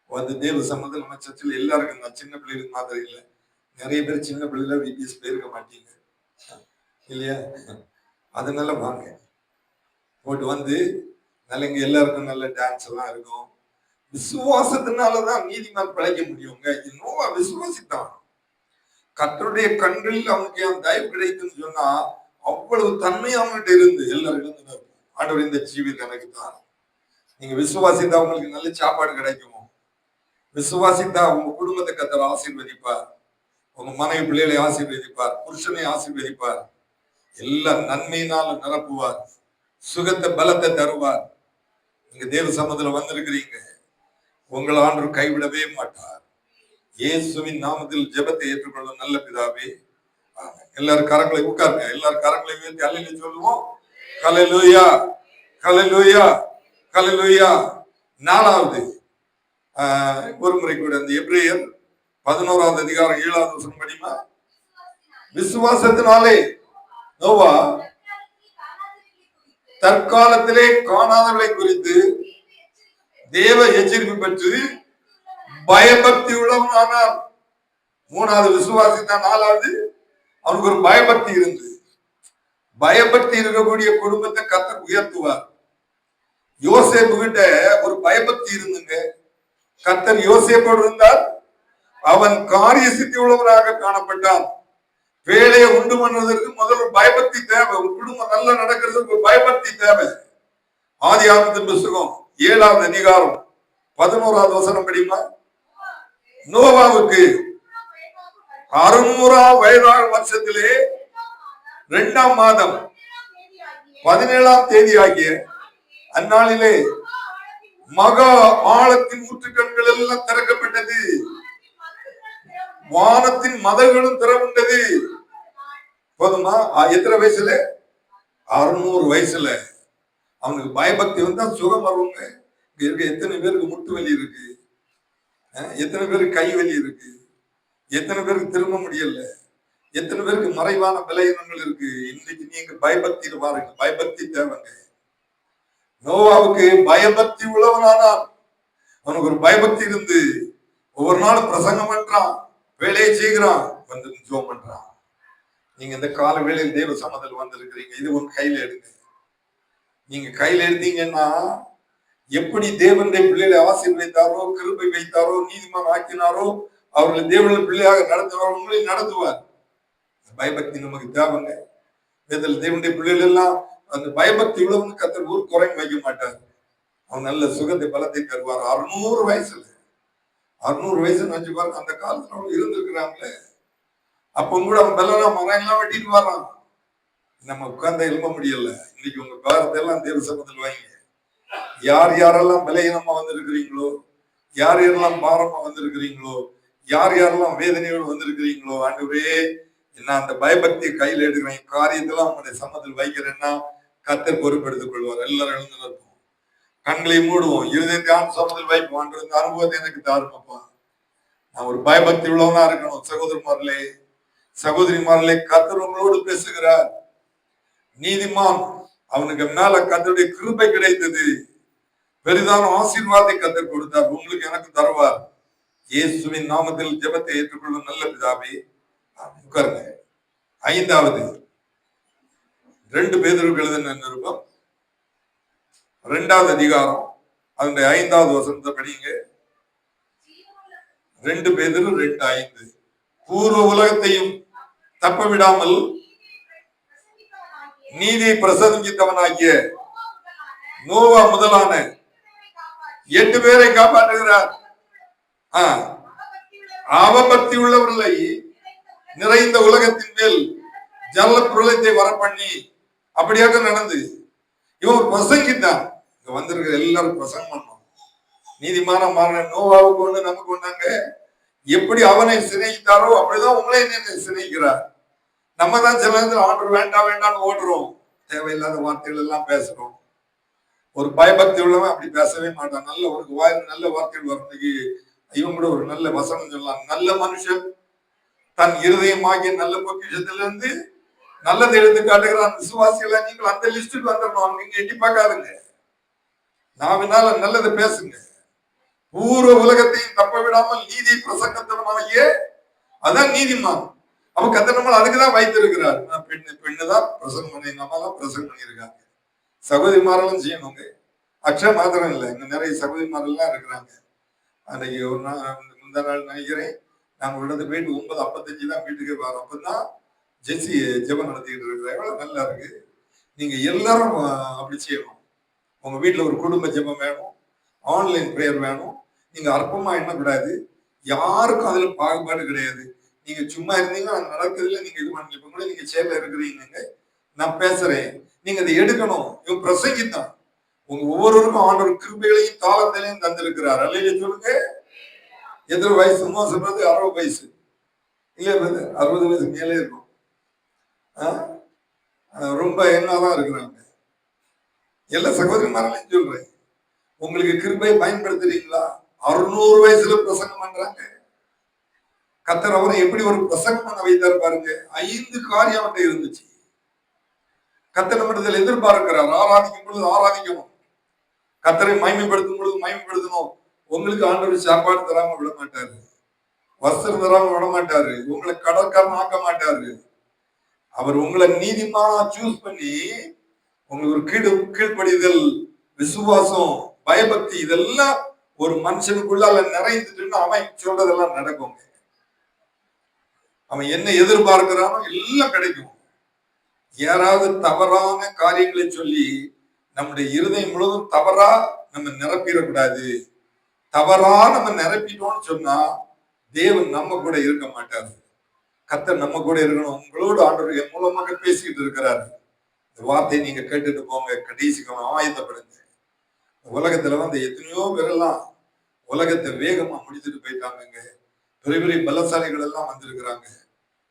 வந்து தேவ சம்பந்தம் நம்ம சர்ச்சில் எல்லாருக்கும் தான். சின்ன பிள்ளைகளுக்கு மாதிரி இல்லை. நிறைய பேர் சின்ன பிள்ளைல விபிஎஸ் போயிருக்க மாட்டீங்க இல்லையா? அதனால வாங்க, போட்டு வந்து நல்ல இங்க எல்லாருக்கும் நல்ல டான்ஸ் எல்லாம் இருக்கும். விசுவாசத்தினாலதான் நீதிமான் பிழைக்க முடியுங்க. நோவா விசுவாசித்தான். கர்த்தருடைய கண்களில் அவனுக்கு என் தயவு கிடைக்குன்னு சொன்னா அவ்வளவு தன்மை அவங்ககிட்ட இருந்து எல்லாருக்கும் ஆண்டவர் இந்த ஜீவிதம் எனக்கு தான். நீங்க விசுவாசித்தா உங்களுக்கு நல்ல சாப்பாடு கிடைக்கும். விசுவாசித்தா உங்க குடும்பத்தை கர்த்தர் ஆசீர்வதிப்பார். உங்க மனைவி பிள்ளைகளை ஆசீர்வதிப்பார். புருஷனை ஆசீர்வதிப்பார். எல்லா நன்மையினாலும் நிரப்புவார். சுகத்தை பலத்தை தருவார். நீங்க தேவ சமூகத்துல வந்திருக்கிறீங்க, உங்களை ஆண்டவர் கைவிடவே மாட்டார். இயேசுவின் நாமத்தில் ஜெபத்தை ஏற்றுக்கொள்ளும் நல்ல பிதாவே. எல்லாரும் கரங்களை உட்காருங்க. எல்லாரும் கரங்களை உயர்த்தி அல்லேலூயா சொல்லுவோம். ஹல்லேலூயா, ஹல்லேலூயா, ஹல்லேலூயா. 4வது ஒரு முறை கூட இந்த எபிரேயர் 11வது அதிகாரம் 7வது வசனம் படிமா. விசுவாசத்தினாலே நோவா தற்காலத்திலே காணாதவர்களை குறித்து தேவ எச்சரிப்பு பெற்று பயபக்தி உள்ளவனானார். 3வது விசுவாசித்தான். 4வது அவனுக்கு ஒரு பயபக்தி இருந்து. பயபக்தி இருக்கக்கூடிய குடும்பத்தை கர்த்தர் உயர்த்துவார். யோசேப்பு கிட்ட ஒரு பயபக்தி இருந்துங்க. கர்த்தர் யோசேப்போடு இருந்தால் அவன் காரிய சித்தி உள்ளவராக காணப்பட்டான். வேலையை உண்டு பண்ணுவதற்கு முதல் ஒரு பயபக்தி தேவை. ஒரு குடும்பம் நல்லா நடக்கிறதுக்கு ஒரு பயபக்தி தேவை. ஆதியாகமத்தின் புத்தகம் 7வது அதிகாரம் 11வது வசனம் படிமா. நோவாவுக்கு 600 வயதாக வருஷத்திலே 2ஆம் மாதம் 17ஆம் தேதி ஆகிய அந்நாளிலே மகா ஆழத்தின் ஊற்றுக்கண்கள் எல்லாம் திறக்கப்பட்டது. வானத்தின் மதகுகளும் திறவுண்டது. போதுமா? எத்தனை வயசுல? 600 வயசுல. அவனுக்கு பயபக்தி வந்தா சுகம் வருவாங்க. இங்க இருக்க எத்தனை பேருக்கு முட்டு வலி இருக்கு, எத்தனை பேருக்கு கை வலி இருக்கு, எத்தனை பேருக்கு திரும்ப முடியல, எத்தனை பேருக்கு மறைவான விளையினங்கள் இருக்கு. இன்னைக்கு நீங்க பயபக்தியில பாருங்க. பயபக்தி தேவைங்க. நோவாவுக்கு பயபக்தி உள்ளவனானான். அவனுக்கு ஒரு பயபக்தி இருந்து ஒவ்வொரு நாளும் பிரசங்கம் பண்றான், வேலையை செய்கிறான், வந்து ஜோம் பண்றான். நீங்க இந்த கால வேளையில் தேவ சமூகத்தில் வந்திருக்கிறீங்க. இது உங்க கையில எடுங்க. நீங்க கையில எடுத்தீங்கன்னா எப்படி தேவனுடைய பிள்ளைகளை ஆசீர்வதித்தாரோ, கிருபை வைத்தாரோ, நீதிமான் ஆக்கினாரோ, அவர்களை தேவனுடைய பிள்ளையாக நடத்துவார், உங்களை நடத்துவார். பயபக்தி நமக்கு தேவைங்க. இதில் தேவனுடைய பிள்ளைகள் எல்லாம் அந்த பயபக்தி உள்ளவங்க கத்தர் ஒரு குறையும் வைக்க மாட்டார். அவன் நல்ல சுகத்தை பலத்தை தருவார். 600 வயசுல 600 வயசுன்னு வச்சு பாருங்க. அந்த காலத்துல அவங்க இருந்திருக்கிறாங்களே. அப்ப கூட அவன் பெல்லாம் மரம் வெட்டிட்டு வர்றான். நம்ம உட்கார்ந்த எழும்ப முடியல. இன்னைக்கு உங்க பாரத்தை எல்லாம் தேவ சமூகத்தில் வைங்க. யார் யாரெல்லாம் பலகீனமா வந்திருக்கிறீங்களோ, யார் யாரெல்லாம் பாரமா வந்திருக்கிறீங்களோ, யார் யாரெல்லாம் வேதனையோடு வந்திருக்கிறீங்களோ, ஆண்டவரே நான் அந்த பயபக்தியை கையில் எடுக்கிறேன், காரியத்தெல்லாம் உங்களுடைய சமத்தில் வைக்கிறேன்னா கர்த்தர் பொறுப்பெடுத்துக் கொள்வார். எல்லாரும் எழுந்து நிற்போம், கண்களை மூடுவோம், இருதயத்தை சமத்தில் வைப்போம். இந்த அனுபவத்தை எனக்கு தாருமப்பா. நான் ஒரு பயபக்தி உள்ளவனா இருக்கணும். சகோதரமார்களே, சகோதரிமார்களே, கர்த்தர் உங்களோடு பேசுகிறார். நீதிமான் அவனுக்கு மேல கர்த்தருடைய கிருபை கிடைத்தது. பெரிதான ஆசீர்வாதத்தை கர்த்தர் கொடுத்தார். உங்களுக்கு எனக்கு தருவார். இயேசுவின் நாமத்தில் ஜெபத்தை ஏற்றுக்கொள்ளும் நல்ல பிதாவே. உட்காருங்க. 5வது 2 பேதுருக்கு எழுதின நிருபம் 2வது அதிகாரம் அதனுடைய 5வது வசனத்தை படிங்க. 2 பேதுரு 2:5. பூர்வ உலகத்தையும் தப்ப விடாமல் நீதியை பிரசங்கித்தவனாகிய நோவா முதலான 8 பேரை காப்பாற்றுகிறார். அவபக்தி உள்ளவர்களை நிறைந்த உலகத்தின் மேல் ஜல பிரளயத்தை வரப்பண்ணி அப்படியாக நடந்து இவன் பிரசங்கித்தான். இங்க வந்திருக்கிற எல்லாரும் பிரசங்கம் பண்ணோம். நீதிமான மாறின நோவாவுக்கு ஒண்ணு நமக்கு ஒண்ணாங்க. எப்படி அவனை சிநேகித்தாரோ அப்படிதான் உங்களே சிநேகிக்கிறார். நம்ம தான் சில நேரத்தில் ஆர்டர் வேண்டாம் வேண்டாம்னு ஓடுறோம். தேவையில்லாத வார்த்தைகள் எல்லாம் பேசுறோம். ஒரு பயபக்தி உள்ளவன் அப்படி பேசவே மாட்டான். நல்ல ஒரு நல்ல வார்த்தைகள் வர்றதுக்கு இவன் கூட ஒரு நல்ல வசனம் சொல்லலாம். நல்ல மனுஷன் தன் இருதயமாகிய நல்ல பொக்கிஷத்திலிருந்து நல்லதை எடுத்து காட்டுகிறான். விசுவாசிகளை நீங்கள் அந்த லிஸ்டுக்கு வந்துடணும். நீங்க எட்டி பார்க்காதுங்க. நாவினால நல்லதை பேசுங்க. பூர்வ உலகத்தையும் தப்ப விடாமல் நீதி பிரசங்கத்தவனாகிய அதான் நீதிமான். அவன் கத்த நம்ம அதுக்குதான் வைத்திருக்கிறார். பெண்ணுதான் பிரசங்கம் பண்ணி நம்மளாம் பிரசங்கம் பண்ணியிருக்காங்க. சகோதரிமாரெல்லாம் செய்யணுங்க. அக்ஷரம் மாத்திரம் இல்லை, இங்க நிறைய சகோதரிமாரெல்லாம் இருக்கிறாங்க. அன்னைக்கு ஒரு நாள் முந்தா நாள் நினைக்கிறேன், நாங்க ஒரு இடத்துல போயிட்டு 9:55 தான் வீட்டுக்கு வரோம். அப்பதான் ஜெஸ்ஸி ஜெபம் நடத்திக்கிட்டு இருக்கிற. எவ்வளவு நல்லா இருக்கு. நீங்க எல்லாரும் அப்படி செய்யணும். உங்க வீட்டுல ஒரு குடும்ப ஜெபம் வேணும், ஆன்லைன் பிரேயர் வேணும். நீங்க அற்பமா எண்ணக்கூடாது. யாருக்கும் அதுல பாகுபாடு கிடையாது. நீங்க சும்மா இருந்தீங்கன்னா நடக்குதுல நீங்க இது பண்ணி கூட நீங்க சேர்ல இருக்கிறீங்க. நான் பேசுறேன், நீங்க அதை எடுக்கணும். இவன் பிரசங்கித்தான். உங்க ஒவ்வொருவருக்கும் ஆண்டவர் கிருபைகளையும் தாளத்திலையும் தந்திருக்கிறார். அல்லையா சொல்லுங்க. எத்தனை வயசு? சும்மா சொல்றது 60 வயசு இல்லையா? 60 வயசு மேலே இருக்கும். ரொம்ப என்னதான் இருக்கிறாங்க. எல்லா சகோதரிமாரையும் சொல்றேன், உங்களுக்கு கிருபையை பயன்படுத்துறீங்களா? 600 வயசுல பிரசங்கம் பண்றாங்க. கர்த்தர் அவரை எப்படி ஒரு பிரசங்கம் பண்ண வைத்தார் பாருங்க. 5 காரியம் அவர்கிட்ட இருந்துச்சு. கர்த்தர் நம்மிடத்தில் எதிர்பார்க்கிறார். ஆராதிக்கும் பொழுது ஆராதிக்கணும், கர்த்தரை மகிமைப்படுத்தும் பொழுது மகிமைப்படுத்தணும். உங்களுக்கு ஆண்டவர் சாப்பாடு தராம விட மாட்டாரு, வஸ்திரம் தராம விட மாட்டாரு, உங்களை கடற்காரன் ஆக்க மாட்டாரு. அவர் உங்களை நீதிமானா சூஸ் பண்ணி உங்களுக்கு ஒரு கீழ்ப்படிதல், விசுவாசம், பயபக்தி இதெல்லாம் ஒரு மனுஷனுக்குள்ள நிறைந்துட்டுன்னா அவன் சொல்றதெல்லாம் நடக்கும். அவன் என்ன எதிர்பார்க்கிறானோ எல்லாம் கிடைக்கும். யாராவது தவறான காரியங்களை சொல்லி நம்முடைய இருதயம் முழுவதும் தவறா நம்ம நிரப்பிடக்கூடாது. தவறா நம்ம நிரப்பிட்டோம்னு சொன்னா தேவன் நம்ம கூட இருக்க மாட்டாரு. கர்த்தர் நம்ம கூட இருக்கணும். உங்களோட ஆண்டவர் என் மூலமாக பேசிக்கிட்டு இருக்கிறாரு. இந்த வார்த்தையை நீங்க கேட்டுட்டு போங்க. கடைசிக்கு ஆயத்தப்படுங்க. உலகத்துல வந்து எத்தனையோ பேரெல்லாம் உலகத்தை வேகமா முடிச்சுட்டு போயிட்டாங்க. பெரிய பெரிய பலசாலிகள் எல்லாம் வந்திருக்கிறாங்க.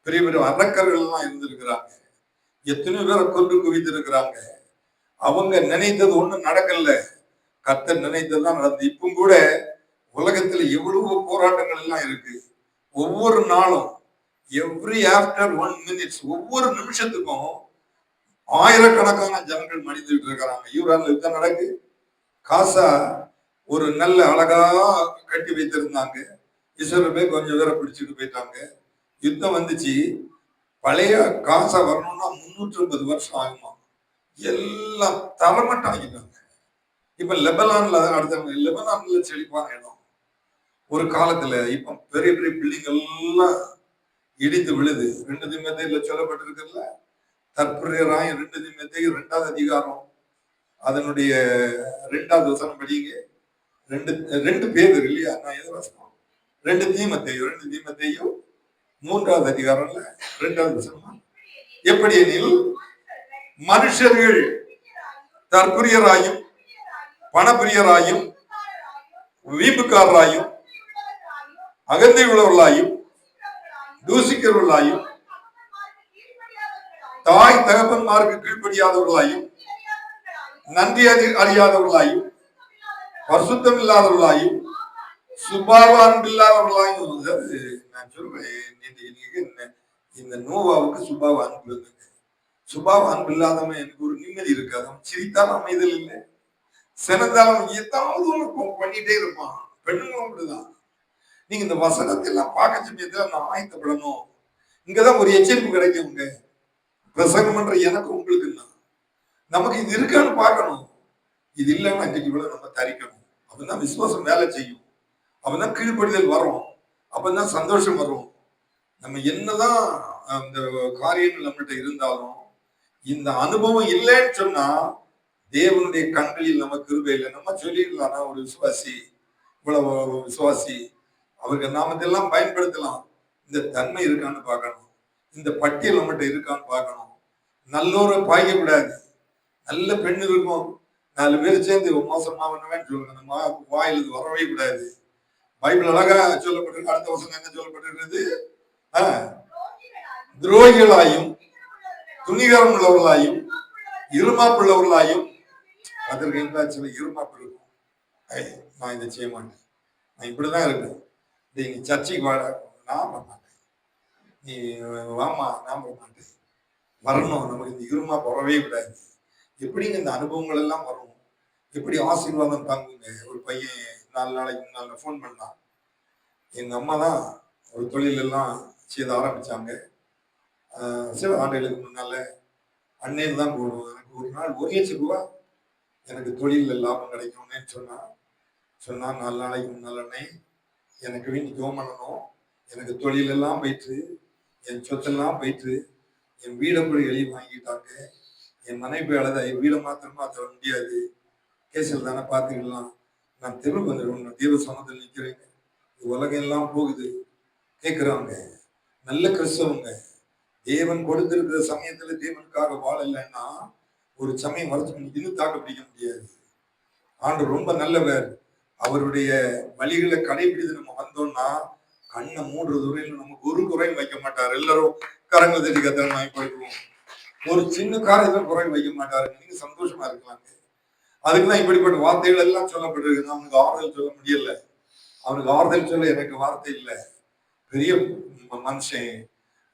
பெரிய பெரிய அரக்கர்கள் எல்லாம் இருந்திருக்கிறாங்க. எத்தனையோ பேரை கொண்டு குவித்திருக்கிறாங்க. அவங்க நினைத்தது ஒண்ணும் நடக்கல. கர்த்தர் நினைத்ததுதான் நடந்தது. இப்பவும் கூட உலகத்துல எவ்வளவு போராட்டங்கள் எல்லாம் இருக்கு. ஒவ்வொரு நாளும் எவ்ரி ஆஃப்டர் 1 minute ஒவ்வொரு நிமிஷத்துக்கும் ஆயிரக்கணக்கான ஜனங்கள் மடிந்துட்டு இருக்கிறாங்க. யூரான்ல யுத்தம் நடக்கு. காசா ஒரு நல்ல அழகா கட்டி வைத்திருந்தாங்க. இஸ்ரேல் போய் கொஞ்சம் பேரை பிடிச்சிட்டு போயிட்டாங்க. யுத்தம் வந்துச்சு. பழைய காசா வரணும்னா 350 வருஷம் ஆகுமா. எல்லாம் தரமட்டம் ஆகிட்டாங்க. இப்ப லெபனான்ல அடுத்த லெபனான்ல செழிப்பான இடம். ஒரு காலத்துல இப்ப பெரிய பெரிய பில்டிங் எல்லாம் இடிந்து விழுது. 2 தீமோத்தேயுல சொல்லப்பட்டிருக்குல்ல, தற்புரியராயும் 2 தீமோத்தேயு 2வது அதிகாரம் அதனுடைய 2வது வசனம் படிங்க. 2 பேர் இல்லையா? நான் எது வசனம்? 2 தீமோத்தேயு 3வது அதிகாரம்ல 2வது வசனமா? எப்படி எனில் மனுஷர்கள் தற்குரியராயும் பணப்பிரியராயும் வீம்புக்காரராயும் அகந்தை உள்ளவர்களாயும் தூசிக்கிறவர்களாயும் தாய் தகப்பன்மாருக்கு கீழ்ப்படியாதவர்களாயும் நன்றி அறியாதவர்களாயும் பரிசுத்தம் இல்லாதவர்களாயும் சுபாவ அன்பில்லாதவர்களாயும். நான் சொல்றேன், இந்த நோவாவுக்கு சுபாவ அன்பு இருந்தது. சுபாவ அன்பு இல்லாதவன் எனக்கு ஒரு நிம்மதி இருக்காது. அவன் சிரித்தாலும் அமைதல் இல்லை, சினந்தாலும் ஏதாவது ஒண்ணு பண்ணிட்டே இருப்பான். பெண்ணும் அப்படிதான். நீங்க இந்த வசனத்தை எல்லாம் பார்க்க சமயத்துல நான் ஆயத்தப்படணும். இங்கதான் ஒரு எச்சரிப்பு கிடைக்கும். உங்க பிரசங்கம் பண்ற எனக்கு உங்களுக்கு நமக்கு இது இருக்கான்னு பார்க்கணும். இது இல்லைன்னா இன்னைக்கு இவ்வளவு நம்ம தரிக்கணும். அப்பதான் விசுவாசம் வேலை செய்யும். அப்பதான் கீழ்ப்படிதல் வரும். அப்பதான் சந்தோஷம் வரும். நம்ம என்னதான் அந்த காரியங்கள் நம்மகிட்ட இருந்தாலும் இந்த அனுபவம் இல்லைன்னு சொன்னா தேவனுடைய கண்களில் நம்ம கிருபை இல்லை. நம்ம சொல்லிடலாம், ஒரு விசுவாசி, இவ்வளவு விசுவாசி, அவருக்கு நாமத்தெல்லாம் பயன்படுத்தலாம். இந்த தன்மை இருக்கான்னு பார்க்கணும். இந்த பட்டியல் நம்மகிட்ட இருக்கான்னு பார்க்கணும். நல்லோரை பாய்க்க கூடாது. நல்ல பெண் இருக்கும், 4 பேர் சேர்ந்து மோசமாவனவேன்னு சொல்லுங்க. நம்ம வாயில் வரவே கூடாது. பைபிள் அழகா சொல்லப்பட்டிருக்கு. அடுத்த வருஷம் என்ன சொல்லப்பட்டிருக்கிறது? துரோகிகளாயும் துணிகரம் உள்ளவர்களாயும் இருமாப்புள்ளவர்களாயும். அதற்கு சில இருமாப்பு இருக்கும். நான் இதை செய்ய மாட்டேன், நான் இப்படிதான் இருக்கேன், நீ சர்ச்சைக்கு வாட, நான் பண்ண மாட்டேன், நீ வாமா, நான் பண்ண மாட்டேன். வரணும், நமக்கு இந்த இருமாப்பு வரவே கூடாது. எப்படிங்க இந்த அனுபவங்கள் எல்லாம் வரும்? எப்படி ஆசீர்வாதம் தாங்குங்க? ஒரு பையன் 4 நாளைக்கு முன்னால ஃபோன் பண்ணான். எங்க அம்மா தான் ஒரு தொழில் எல்லாம் செய்த ஆரம்பிச்சாங்க. சில ஆண்டுகளுக்கு முன்னால அண்ணன் தான் போடுவோம். எனக்கு ஒரு நாள் 1 லட்சம் ரூபா எனக்கு தொழிலில் லாபம் கிடைக்கும்னு சொன்னா 4 நாளைக்கு முன்னால, அண்ணே எனக்கு வேண்டி ஜோம் பண்ணணும், எனக்கு தொழிலெல்லாம் போயிட்டு, என் சொத்தெல்லாம் போயிட்டு, என் வீடை கூட எழுதி வாங்கிட்டாங்க, என் மனைவி அழுத, என் வீடை மாத்திரமா தர முடியாது, கேசல் தானே பார்த்துக்கலாம், நான் தெருவு வந்துடுவேன், தேவ சமத்தில் நிற்கிறேங்க, உலகம் எல்லாம் போகுது கேட்குறாங்க. நல்ல கிறிஸ்தவங்க தேவன் கொடுத்திருக்கிற சமயத்துல தேவனுக்காக வாழலைன்னா ஒரு சமயம் வரச்சு இன்னும் தாக்கு பிடிக்க முடியாது. ஆண்டு ரொம்ப நல்லவர். அவருடைய வழிகளை கடைபிடித்து நம்ம வந்தோம்னா கண்ணை 3 துறையில நமக்கு ஒரு குறையும் வைக்க மாட்டார். எல்லாரும் கரங்களை தட்டி கத்தனை வாங்கி போயிடுவோம். ஒரு சின்ன காரியத்தில் குறையும் வைக்க மாட்டாரு. நீங்க சந்தோஷமா இருக்கலாங்க. அதுக்குதான் இப்படிப்பட்ட வார்த்தைகள் எல்லாம் சொல்லப்பட்டிருக்கு. அவனுக்கு ஆறுதல் சொல்ல முடியல. அவனுக்கு ஆறுதல் சொல்ல எனக்கு வார்த்தை இல்லை. பெரிய மனுஷன்,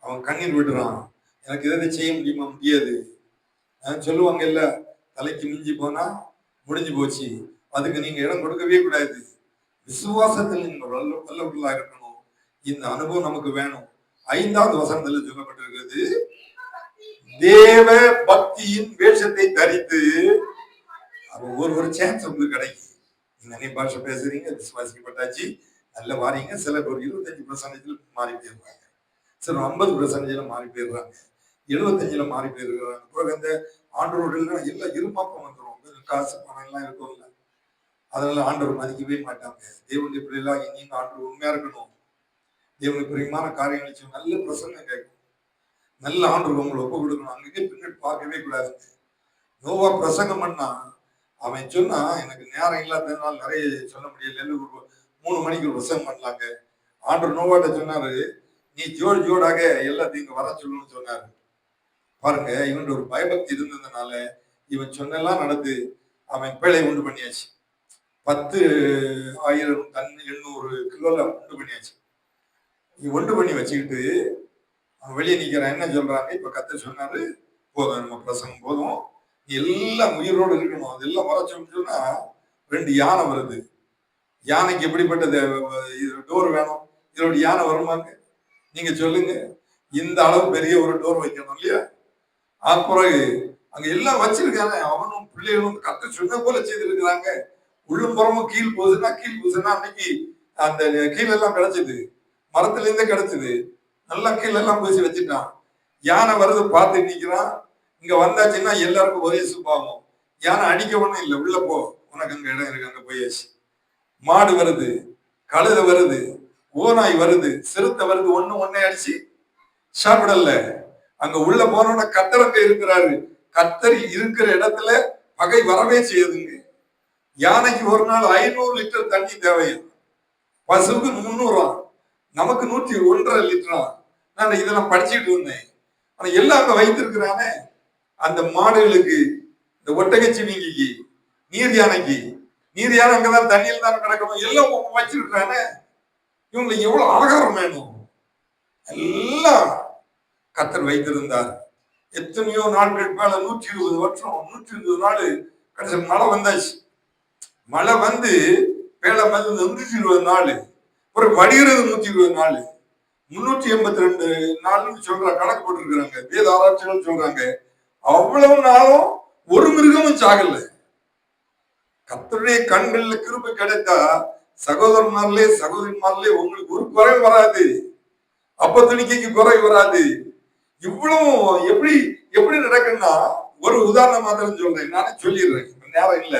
அவன் கண்ணீர் விடுறான், எனக்கு எதை செய்ய முடியுமா? முடியாது. சொல்லுவாங்க இல்ல, தலைக்கு மிஞ்சி போனா முடிஞ்சு போச்சு. அதுக்கு நீங்க இடம் கொடுக்கவே கூடாது. விசுவாசத்தில் நீங்க வல்லவர்களா இருக்கணும். இந்த அனுபவம் நமக்கு வேணும். 5வது வசனத்துல சொல்லப்பட்டிருக்கிறது, தேவ பக்தியின் வேஷத்தை தரித்து. ஒரு சான்ஸ் உங்களுக்கு கிடைக்கும். நீங்க நிறைய பாஷை பேசுறீங்க, விசுவாசிக்கப்பட்டாச்சு, நல்ல வாரீங்க. சிலர் ஒரு 25% மாறி போயிருப்பாங்க, சிலர் 50% மாறி போயிடுறாங்க, 75 மாறி போயிருக்கிறாங்க. பிறகு இந்த ஆண்டோர்கள் எல்லாம் இருமாப்பம் வந்துடும். காசு பணம் எல்லாம் இருக்கும்ல, அதனால ஆண்டவர் மதிக்கவே மாட்டாங்க. தேவனுடைய பிள்ளைலாம் நீங்க ஆண்டவர் உண்மையா இருக்கணும். தேவனுடைய பிரியமான காரியங்களை செய்யும். நல்ல பிரசங்கம் கேட்கும், நல்ல ஆண்டவர் உங்களை ஒப்பு கொடுக்கணும். அங்கேயே பின்னாடி பார்க்கவே கூடாது. நோவா பிரசங்கம் பண்ணா, அவன் சொன்னா எனக்கு நேரம் இல்லாததுனால நிறைய சொல்ல முடியல, 3 மணிக்கு ஒரு பிரசங்கம் பண்ணலாங்க. ஆண்டவர் நோவாட்ட சொன்னாரு, நீ ஜோடாக எல்லாத்தையும் இங்க வர சொல்லணும்னு சொன்னாரு. பாருங்க, இவன் ஒரு பயபக்தி இருந்ததுனால இவன் சொன்னெல்லாம் நடந்து அவன் பிழை உண்டு பண்ணியாச்சு. 10,000 டன் 800 கிலோல உண்டு பண்ணியாச்சு. ஒன்று பண்ணி வச்சுக்கிட்டு அவன் வெளியே நிக்கிறான். என்ன சொல்றாங்க? இப்ப கர்த்தர் சொன்னாரு, போதும், நம்ம பிரசங்கம் போதும், நீ எல்லாம் உயிரோடு இருக்கணும், அதெல்லாம் வர சொன்னா 2 யானை வருது. யானைக்கு எப்படிப்பட்ட டோர் வேணும்? இதோட யானை வருமாங்க? நீங்க சொல்லுங்க. இந்த அளவு பெரிய ஒரு டோர் வைக்கணும் இல்லையா? அப்புறம் அங்க எல்லாம் வச்சிருக்காங்க. அவனும் பிள்ளைகளும் கர்த்தர் சொன்ன போல செய்திருக்கிறாங்க. உள்ளும் புறமும் கீழ் பூசுனா அன்னைக்கு அந்த கீழெல்லாம் கிடைச்சது. மரத்துல இருந்தே கிடைச்சது. நல்லா கீழெல்லாம் பூசி வச்சுட்டான். யானை வருது பார்த்து நிக்கிறான். இங்க வந்தாச்சுன்னா எல்லாருக்கும் ஒரே சுபாவம். யானை அடிக்க ஒண்ணும் இல்லை, உள்ள போ, உனக்கு அங்க இடம் இருக்கு, அங்க போயாச்சு. மாடு வருது, கழுதை வருது, ஓநாய் வருது, சிறுத்தை வருது, ஒன்னே அடிச்சு சாப்பிடல. அங்க உள்ள போனோட கர்த்தர் அங்க இருக்கிறாரு. கர்த்தர் இருக்கிற இடத்துல பகை வரவே செய்யுதுங்க. யானைக்கு ஒரு நாள் 500 லிட்டர் தண்ணி தேவையா, பசுவுக்கு 300, நமக்கு 101.5 லிட்டரா. நான் இதெல்லாம் படிச்சுட்டு இருந்தேன். ஆனா எல்லாம் அங்க வைத்திருக்கிறானே. அந்த மாடுகளுக்கு, இந்த ஒட்டகச்சிவிங்கிக்கு, நீர் யானைக்கு, நீர் யானை அங்கதான் தண்ணியில் தான் கிடக்கணும், எல்லாம் வச்சிருக்கிறானே. இவங்களுக்கு எவ்வளவு ஆகாரம் வேணும், எல்லாம் கர்த்தர் வைத்திருந்தார். எத்தனையோ நாட்கள் மேல 120 வருஷம், 120 நாள் கடைசி மழை வந்தாச்சு. மழை வந்து வேலை வந்து 120 நாள், ஒரு வடிகிறது 120 நாள், 382 நாள்னு சொல்றாங்க, கணக்கு போட்டிருக்கிறாங்க, வேத ஆராய்ச்சிகள் சொல்றாங்க. அவ்வளவு நாளும் ஒரு மிருகமும் சாகல. கர்த்தருடைய கண்கள்ல கிருபை கிடைத்தா சகோதரன்மார்களே சகோதரிமார்களே உங்களுக்கு ஒரு குறை வராது, அப்ப துணிக்கைக்கு குறை வராது. இவ்வளவு எப்படி எப்படி நடக்குன்னா, ஒரு உதாரணம் மாத்திரம் சொல்றேன், நானே சொல்லிடுறேன், நேரம் இல்ல,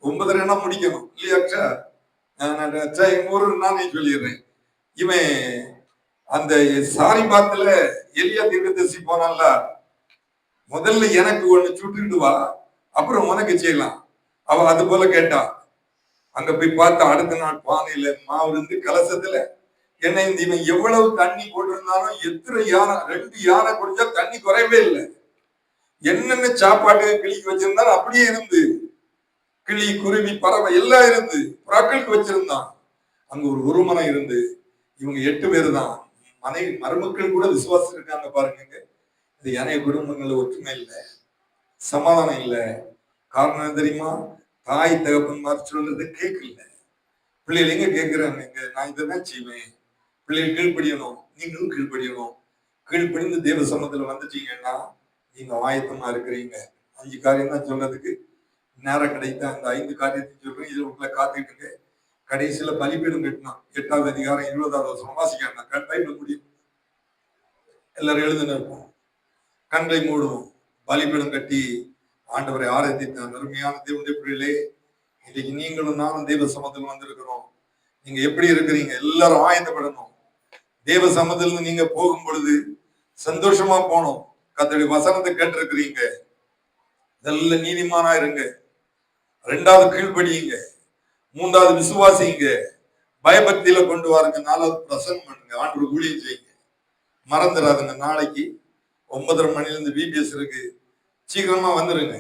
9:30 முடிக்கணும் இல்லையாச்சா. எங்க ஊரு நானே சொல்லிடுறேன். இவன் அந்த சாரிபாத்துல எலியா தீர்க்கதரிசி போனான்ல, முதல்ல எனக்கு ஒண்ணு சுட்டுக்கிட்டு வா, அப்புறம் உனக்கு செய்யலாம். அவ அது போல கேட்டா. அங்க போய் பார்த்தா அடுத்த நாள் பானையில மாவு இருந்து கலசத்துல என்ன, இவன் எவ்வளவு தண்ணி போட்டிருந்தாலும் எத்தனை யானை, 2 யானை குடிச்சா தண்ணி குறையவே இல்லை. என்னென்ன சாப்பாட்டு கிளிக்கு வச்சிருந்தாலும் அப்படியே இருந்து, கிளி குருவி பறவை எல்லாம் இருந்து, புறாக்களுக்கு வச்சிருந்தான். அங்க ஒரு மனம் இருந்து, இவங்க 8 பேர் தான், மனைவி மருமக்கள் கூட விசுவாசம் இருக்காங்க பாருங்க. இது ஏனைய குடும்பங்கள்ல ஒற்றுமை இல்லை, சமாதானம் இல்லை. காரணம் தெரியுமா? தாய் தகப்பன்மார் சொல்றது கேட்கல. பிள்ளைகள் எங்க கேட்கிறாங்க, நான் இதைதான் செய்வேன், பிள்ளைகள் கீழ்படியணும், நீங்களும் கீழ்படியணும். கீழ்படிந்து தேவ சமூகத்துல வந்துட்டீங்கன்னா நீங்க ஆயத்தமா இருக்கிறீங்க. 5 காரியம் தான் சொல்றதுக்கு நேரம் கிடைத்த அந்த 5 காரியத்தை சொல்றேன். இதுல உங்களை காத்துக்கிட்டு கடைசியில பலிபீடம் கட்டினான். 8வது அதிகாரம் 20வது வசனம் வாசிக்காங்க, பைபிள் முடியும். எல்லாரும் எழுதுன இருப்போம், கண்களை மூடுவோம். பலிபீடம் கட்டி ஆண்டவரை ஆராதித்த அருமையான தேவனுடைய பிள்ளைகளே, இன்னைக்கு நீங்களும் நானும் தேவ சமூகத்தில் வந்திருக்கிறோம். நீங்க எப்படி இருக்கிறீங்க? எல்லாரும் ஆயத்தப்படணும். தேவ சமூகத்தில் நீங்க போகும் பொழுது சந்தோஷமா போனோம். கர்த்தருடைய வசனத்தை கேட்டிருக்கிறீங்க, நல்ல நீதிமானா இருங்க. 2வது கீழ்படியுங்க. 3வது விசுவாசிங்க. பயபக்தியில கொண்டு வாருங்க. 4வது பிரசன்னம் பண்ணுங்க. ஆண்டவர் ஊழியம் செய்யுங்க. மறந்துடாதுங்க. நாளைக்கு 9:30 மணிலிருந்து VBS இருக்கு, சீக்கிரமா வந்துருங்க.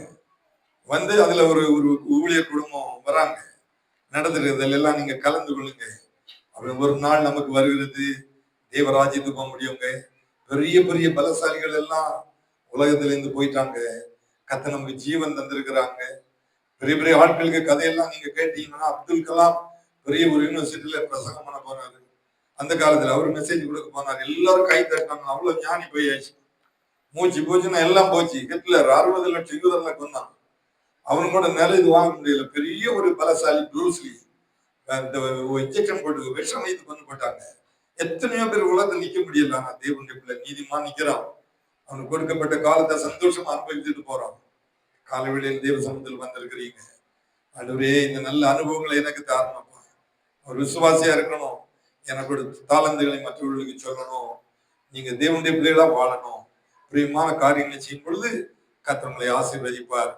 வந்து அதுல ஒரு ஊழியர் குடும்பம் வராங்க, நடந்துருக்கிறதுல எல்லாம் நீங்க கலந்து கொள்ளுங்க. அப்படி ஒரு நாள் நமக்கு வருகிறது, தேவராஜ்யத்துக்கு போக முடியுங்க. பெரிய பெரிய பலசாலிகள் எல்லாம் உலகத்துல இருந்து போயிட்டாங்க. கர்த்தர் நமக்கு ஜீவன் தந்திருக்கிறாங்க. பெரிய பெரிய ஆட்களுக்கு கதையெல்லாம் நீங்க கேட்டீங்கன்னா, அப்துல் கலாம் பெரிய ஒரு யூனிவர்சிட்டியில பிரசங்கம் பண்ண போனாரு. அந்த காலத்துல அவரு மெசேஜ் கொடுக்க போனாரு. எல்லாரும் கை தட்டினாங்க. அவ்வளவு ஞானி போயாச்சு. மூச்சு போச்சுன்னா எல்லாம் போச்சு. ஹிட்லர் 60 லட்சம் யூதர்களை கொண்டான். அவனு கூட நிலைது வாங்க முடியல. பெரிய ஒரு பலசாலி ப்ரூஸ்லி இன்ஜெக்ஷன் போட்டு விஷம் வைத்து கொண்டு போட்டாங்க. எத்தனையோ பேர் உலகத்தை நிக்க முடியல. ஆனா தேவனுடைய பிள்ளை நீதிமா நிக்கிறான். அவனுக்கு கொடுக்கப்பட்ட காலத்தை சந்தோஷமா அனுபவிச்சுட்டு போறான். காலவெளியில் தேவ சமூகத்தில் வந்திருக்கிறீங்க. ஆண்டவரே, இந்த நல்ல அனுபவங்களை எனக்கு தாரணப்பா. ஒரு விசுவாசியா இருக்கணும். எனக்கு தாளந்துகளை மற்றவர்களுக்கு சொல்லணும். நீங்க தேவனுடைய பிள்ளைகளா வாழணும். பிரியமான காரியங்களை செய்யும் பொழுது கர்த்தர் உங்களை ஆசீர்வதிப்பார்.